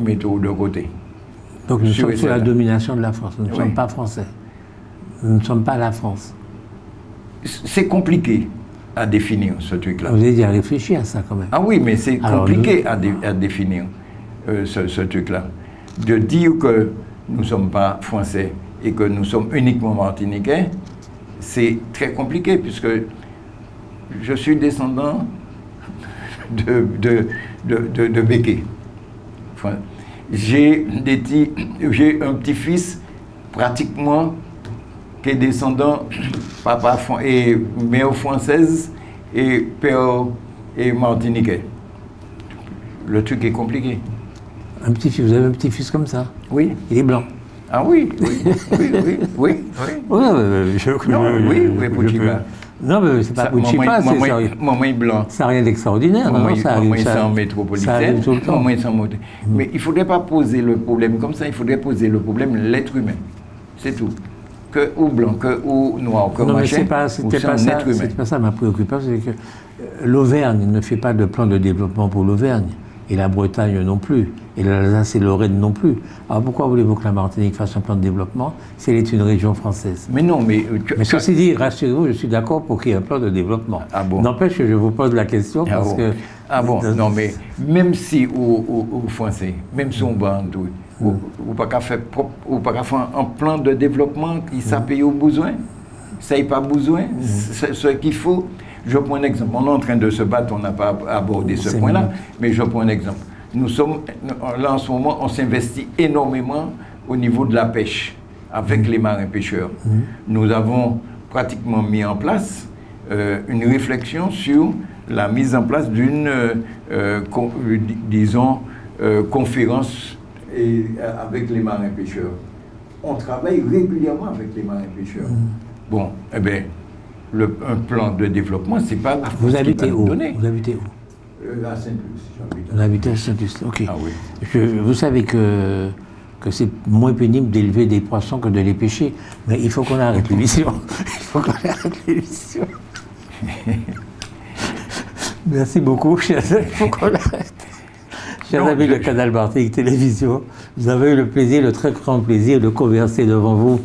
mettons de côté. Donc nous sommes sous la domination de la France, nous ne sommes pas français. Nous ne sommes pas la France. C'est compliqué à définir ce truc-là. Vous avez dit à réfléchir à ça quand même. Ah oui, mais c'est compliqué à définir ce truc-là. De dire que nous ne sommes pas français et que nous sommes uniquement martiniquais, c'est très compliqué puisque je suis descendant de Béquet. Enfin, j'ai un petit-fils pratiquement qui est descendant papa et mère française et père et martiniquais. Le truc est compliqué. Un petit-fils, vous avez un petit-fils comme ça? Oui. Il est blanc? Ah oui, oui. Oui, Pouchipa. Non, mais c'est pas Pouchipa, c'est ça. Maman est blanc. Ça n'a rien d'extraordinaire, non? Maman est en métropolitaine. Maman est en métropolitaine. Mais il ne faudrait pas poser le problème comme ça, il faudrait poser le problème l'être humain. C'est tout. Que ou blanc, que ou noir, que machin, c'était pas ça ma préoccupation, c'est que l'Auvergne ne fait pas de plan de développement pour l'Auvergne, et la Bretagne non plus, et l'Alsace et Lorraine non plus. Alors pourquoi voulez-vous que la Martinique fasse un plan de développement si elle est une région française? Mais non, mais... ceci dit, rassurez-vous, je suis d'accord pour qu'il y ait un plan de développement. Ah bon? N'empêche que je vous pose la question parce que... Ah bon, non mais même si aux Français, même si on va en tout, ou pas qu'à faire un plan de développement qui s'appelle aux besoins, ça n'y a pas besoin, ce qu'il faut. Je prends un exemple, on est en train de se battre, on n'a pas abordé ce point-là, mais je prends un exemple. Nous sommes, là en ce moment, on s'investit énormément au niveau de la pêche, avec les marins pêcheurs. Nous avons pratiquement mis en place une réflexion sur la mise en place d'une, disons, conférence avec les marins pêcheurs. On travaille régulièrement avec les marins pêcheurs. Bon, eh bien, un plan de développement, c'est pas la France Vous habitez où? Vous habitez où? À Saint-Luc. Vous habitez à Saint-Luc, ok. Ah oui. Vous savez que c'est moins pénible d'élever des poissons que de les pêcher, mais il faut qu'on arrête l'émission. Il faut qu'on arrête l'émission. Merci beaucoup, chers amis. Il faut qu'on arrête. Chers amis de Canal Martinique Télévision, vous avez eu le plaisir, le très grand plaisir de converser devant vous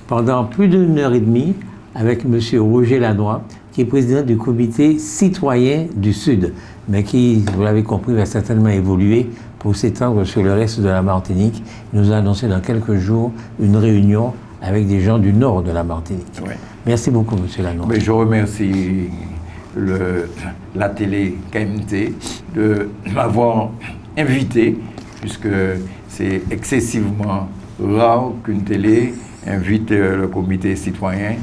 pendant plus d'1 heure et demie avec M. Roger Lannoy, qui est président du comité citoyen du Sud, mais qui, vous l'avez compris, va certainement évoluer pour s'étendre sur le reste de la Martinique. Il nous a annoncé dans quelques jours une réunion avec des gens du nord de la Martinique. Ouais. Merci beaucoup, M. Lannoy. Mais je remercie la télé KMT de m'avoir invité, puisque c'est excessivement rare qu'une télé invite le comité citoyen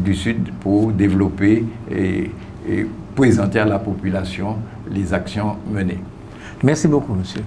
du Sud pour développer et présenter à la population les actions menées. Merci beaucoup, monsieur.